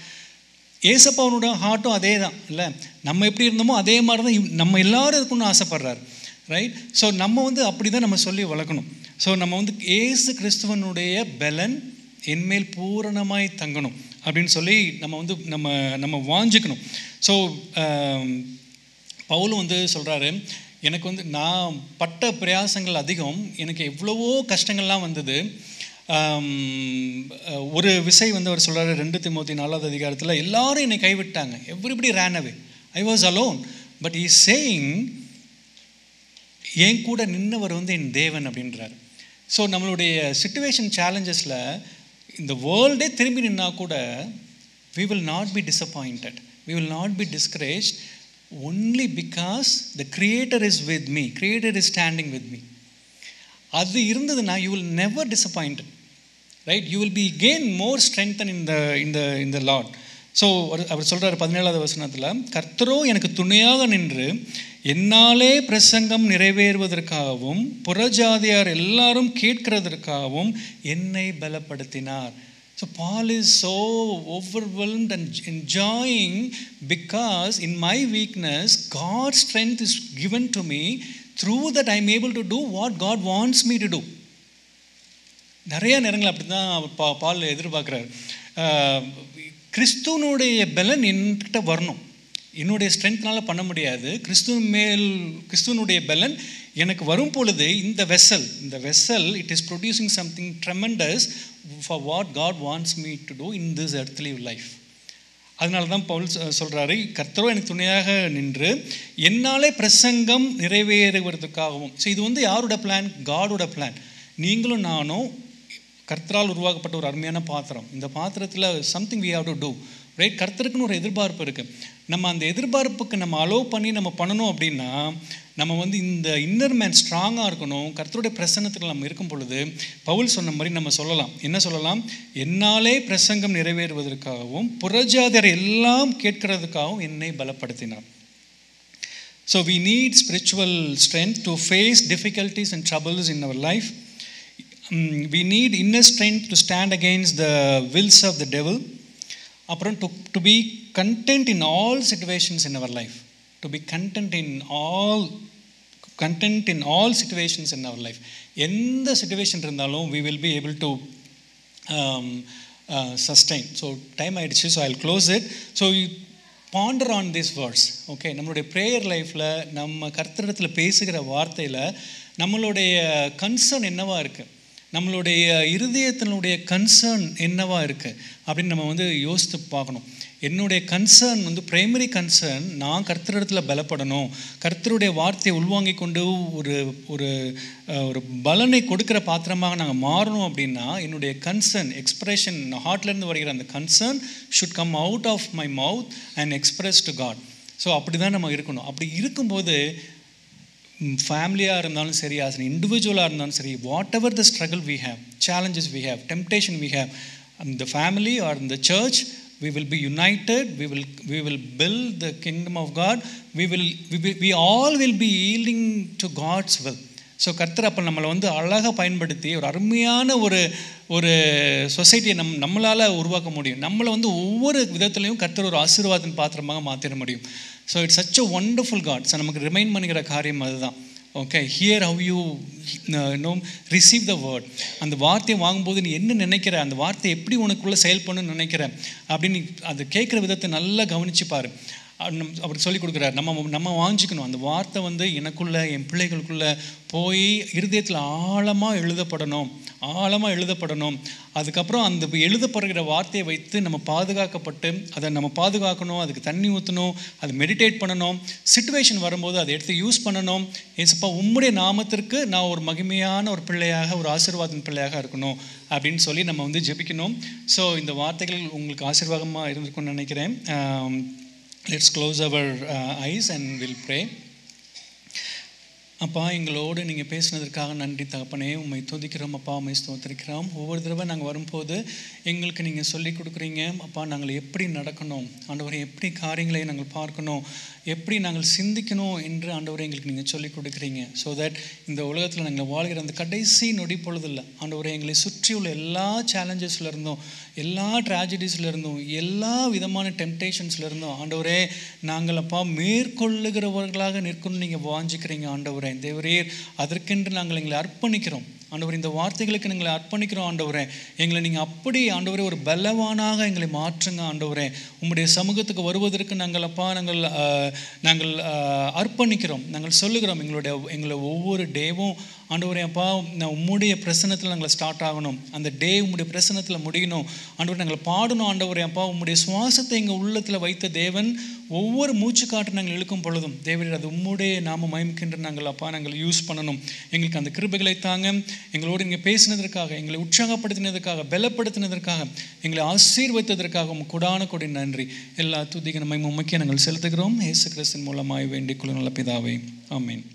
ஏசப்பாவனோட ஹார்ட்டும் அதே தான் இல்லை, நம்ம எப்படி இருந்தோமோ அதே மாதிரி தான் நம்ம எல்லாரும் இருக்கணும்னு ஆசைப்படுறாரு, ரைட்? ஸோ நம்ம வந்து அப்படி தான் நம்ம சொல்லி வளர்க்கணும். ஸோ நம்ம வந்து ஏசு கிறிஸ்துவனுடைய பலன் என்மேல் பூரணமாய் தங்கணும் அப்படின்னு சொல்லி நம்ம வந்து நம்ம வாஞ்சிக்கணும். ஸோ பவுலும் வந்து சொல்கிறாரு, எனக்கு வந்து நான் பட்ட பிரயாசங்கள் அதிகம், எனக்கு எவ்வளவோ கஷ்டங்கள்லாம் வந்தது. ஒரு விசை வந்து அவர் சொல்கிறாரு 2 தீமோத்தி 4வது அதிகாரத்தில், எல்லாரும் என்னை கைவிட்டாங்க, everybody ran away, I was alone, but he is saying என் கூட நின்னவர் வந்து என் தேவன் அப்படின்றார். ஸோ நம்மளுடைய சிச்சுவேஷன் சேலஞ்சஸில் இந்த வேர்ல்டே திரும்பி நின்னா கூட we will not be disappointed, we will not be discouraged, only because the creator is with me, creator is standing with me. அது இருந்ததுன்னா you will never disappointed, right? You will be again more strengthened in the Lord. So அவர் சொல்கிறார் 17வது வசனத்தில், கர்த்தரோ எனக்கு துணையாக நின்று என்னாலே பிரசங்கம் நிறைவேறுவதற்காகவும் புறஜாதியார் எல்லாரும் கேட்கிறதற்காகவும் என்னை பலப்படுத்தினார். So Paul is so overwhelmed and enjoying, because in my weakness God's strength is given to me, through that I am able to do what God wants me to do. நிறைய நேரங்கள் அப்படி தான் பால் எதிர்பார்க்குறாரு. கிறிஸ்துவனுடைய பலன் என்கிட்ட வரணும், என்னுடைய ஸ்ட்ரென்த்னால் பண்ண முடியாது, கிறிஸ்துவனுடைய பலன் எனக்கு வரும் பொழுது இந்த vessel it is producing something tremendous for what God wants me to do in this earthly life. அதனால தான் பவுல் சொல்கிறாரு, கர்த்தரோ எனக்கு துணையாக நின்று என்னாலே பிரசங்கம் நிறைவேறுவதற்காகவும். ஸோ இது வந்து யாரோட பிளான்? காடோட பிளான். நீங்களும் நானும் கர்த்தரால் உருவாக்கப்பட்ட ஒரு அருமையான பாத்திரம். இந்த பாத்திரத்தில் something we have to do, right? கர்த்தருக்குன்னு ஒரு எதிர்பார்ப்பு இருக்குது. நம்ம அந்த எதிர்பார்ப்புக்கு நம்ம அலோவ் பண்ணி நம்ம பண்ணணும் அப்படின்னா, நம்ம வந்து இந்த இன்னர் மேன் ஸ்ட்ராங்காக இருக்கணும். கர்த்தருடைய பிரசன்னத்தில் நம்ம இருக்கும் பொழுது பவுல் சொன்ன மாதிரி நம்ம சொல்லலாம். என்ன சொல்லலாம்? என்னாலே பிரசங்கம் நிறைவேறுவதற்காகவும் புறஜாதியர் எல்லாம் கேட்கறதுக்காகவும் என்னை பலப்படுத்தினார். So we need spiritual strength to face difficulties and troubles in our life. We need inner strength to stand against the wills of the devil. அப்புறம் to be content in all situations in our life. To be content in all situations in our life. எந்த situation இருந்தாலும் we will be able to sustain. So time ஆயிடுச்சு, so I'll close it. So you ponder on these words. Okay, நம்மளுடைய prayer லைஃப்பில் நம்ம கர்த்தரிடத்தில் பேசுகிற வார்த்தையில் நம்மளுடைய கன்சர்ன் என்னவா இருக்குது, நம்மளுடைய இருதயத்தினுடைய கன்சர்ன் என்னவா இருக்குது அப்படின்னு நம்ம வந்து யோசித்து பார்க்கணும். என்னுடைய கன்சர்ன் வந்து பிரைமரி கன்சர்ன், நான் கர்த்தரிடத்தில் பலப்படணும், கர்த்தருடைய வார்த்தையை உள்வாங்கி கொண்டு ஒரு ஒரு ஒரு பலனை கொடுக்குற பாத்திரமாக நாங்கள் மாறணும். அப்படின்னா என்னுடைய கன்சர்ன் எக்ஸ்பிரஷன், ஹார்ட்லேருந்து வருகிற அந்த concern should come out of my mouth and express to God. So அப்படி தான் நம்ம இருக்கணும். அப்படி இருக்கும்போது ஃபேமிலியாக இருந்தாலும் சரி, ஆஸ் அன் இண்டிவிஜுவலாக இருந்தாலும் சரி, whatever the struggle we have, challenges we have, temptation we have, in the family or in the church, we will be united, we will build the kingdom of God, we all will be yielding to God's will. So கர்த்தர் அப்போ நம்மளை வந்து அழகாக பயன்படுத்தி ஒரு அருமையான ஒரு சொசைட்டியை நம்மளால் உருவாக்க முடியும். நம்மளை வந்து ஒவ்வொரு விதத்துலையும் கர்த்தர் ஒரு ஆசீர்வாதத்தின் பாத்திரமாக மாற்றிட முடியும். So it's such a wonderful God. So நமக்கு ரிமைண்ட் பண்ணுகிற காரியம் அதுதான். Okay, here how you know receive the word. அந்த வார்த்தையை வாங்கும்போது நீ என்ன நினைக்கிற, அந்த வார்த்தை எப்படி உனக்குள்ளே செயல்படணும்னு நினைக்கிற அப்படின்னு அது கேட்குற விதத்தை நல்லா கவனிச்சுப்பார். அப்படி சொல்லி கொடுக்குறாரு. நம்ம வாஞ்சிக்கணும் அந்த வார்த்தை வந்து எனக்குள்ளே, என் பிள்ளைகளுக்குள்ளே போய் இருதயத்தில் ஆழமாக எழுதப்படணும். அதுக்கப்புறம் அந்த எழுதப்படுகிற வார்த்தையை வைத்து நம்ம பாதுகாக்கப்பட்டு அதை நம்ம பாதுகாக்கணும், அதுக்கு தண்ணி ஊற்றணும், அதை மெடிடேட் பண்ணணும். சிச்சுவேஷன் வரும்போது அதை எடுத்து யூஸ் பண்ணணும். ஏசப்பா உம்முடைய நாமத்திற்கு நான் ஒரு மகிமையான ஒரு பிள்ளையாக, ஒரு ஆசீர்வாதம் பிள்ளையாக இருக்கணும் அப்படின்னு சொல்லி நம்ம வந்து ஜெபிக்கணும். ஸோ இந்த வார்த்தைகள் உங்களுக்கு ஆசீர்வாதமாக இருந்திருக்கும்னு நினைக்கிறேன். Let's close our eyes and we'll pray. அப்பா, எங்களோடு நீங்கள் பேசினதற்காக நன்றி தகப்பனே. உண்மை துதிக்கிறோம் அப்பா, உண்மை ஸ்தோத்திரிக்கிறோம். ஒவ்வொரு தடவை நாங்கள் வரும்போது எங்களுக்கு நீங்கள் சொல்லி கொடுக்குறீங்க அப்பா, நாங்கள் எப்படி நடக்கணும் ஆண்டவரை, எப்படி காரியங்களை நாங்கள் பார்க்கணும், எப்படி நாங்கள் சிந்திக்கணும் என்று ஆண்டவரை எங்களுக்கு நீங்கள் சொல்லிக் கொடுக்குறீங்க. ஸோ தட் இந்த உலகத்தில் நாங்கள் வாழ்கிற அந்த கடைசி நொடி பொழுதில்லை ஆண்டவரை, எங்களை சுற்றியுள்ள எல்லா சேலஞ்சஸ்லேருந்தும், எல்லா ட்ராஜடிஸ்லேருந்தும், எல்லா விதமான டெம்டேஷன்ஸ்லேருந்தும் ஆண்டவரே நாங்கள் அப்பா மேற்கொள்ளுகிறவர்களாக நிற்கணும்னு நீங்கள் வாஞ்சிக்கிறீங்க ஆண்டவரே. தேவரீர் அதற்கென்று நாங்கள் எங்களை அர்ப்பணிக்கிறோம் ஆண்டவர். இந்த வார்த்தைகளுக்கு எங்களை அர்ப்பணிக்கிறோம் ஆண்டவரே. எங்களை நீங்கள் அப்படி ஆண்டவரே ஒரு பலவானாக எங்களை மாற்றுங்க ஆண்டவரே. உம்முடைய சமூகத்துக்கு வருவதற்கு நாங்கள் அர்ப்பணிக்கிறோம். நாங்கள் சொல்லுகிறோம் எங்களை ஒவ்வொரு டேவும் ஆண்டவரே அப்பா உம்முடைய பிரசன்னத்தில் நாங்கள் ஸ்டார்ட் ஆகணும். அந்த டே உம்முடைய பிரசன்னத்தில் முடியணும் ஆண்டவரே. நாங்கள் பாடணும் ஆண்டவரே அப்பா. உம்முடைய சுவாசத்தை எங்கள் உள்ளத்தில் வைத்த தேவன் ஒவ்வொரு மூச்சு காட்டு நாங்கள் இழுக்கும் பொழுதும் தேவரீர் அது உம்முடைய நாம மகிமைக்கென்று நாங்கள் அப்பா நாங்கள் யூஸ் பண்ணணும். எங்களுக்கு அந்த கிருபைகளை தாங்க. எங்களோடு நீங்கள் பேசினதற்காக, எங்களை உற்சாகப்படுத்தினதற்காக, பலப்படுத்தினதற்காக, எங்களை ஆசீர்வதித்ததற்காக கொடான கொடி நன்றி. எல்லா துதிக்கு நம்மை முக்கிய நாங்கள் செலுத்துகிறோம். இயேசு கிறிஸ்துவின் மூலமாய் வேண்டிக் கொள்ளும் நல்ல பிதாவே, ஆமென்.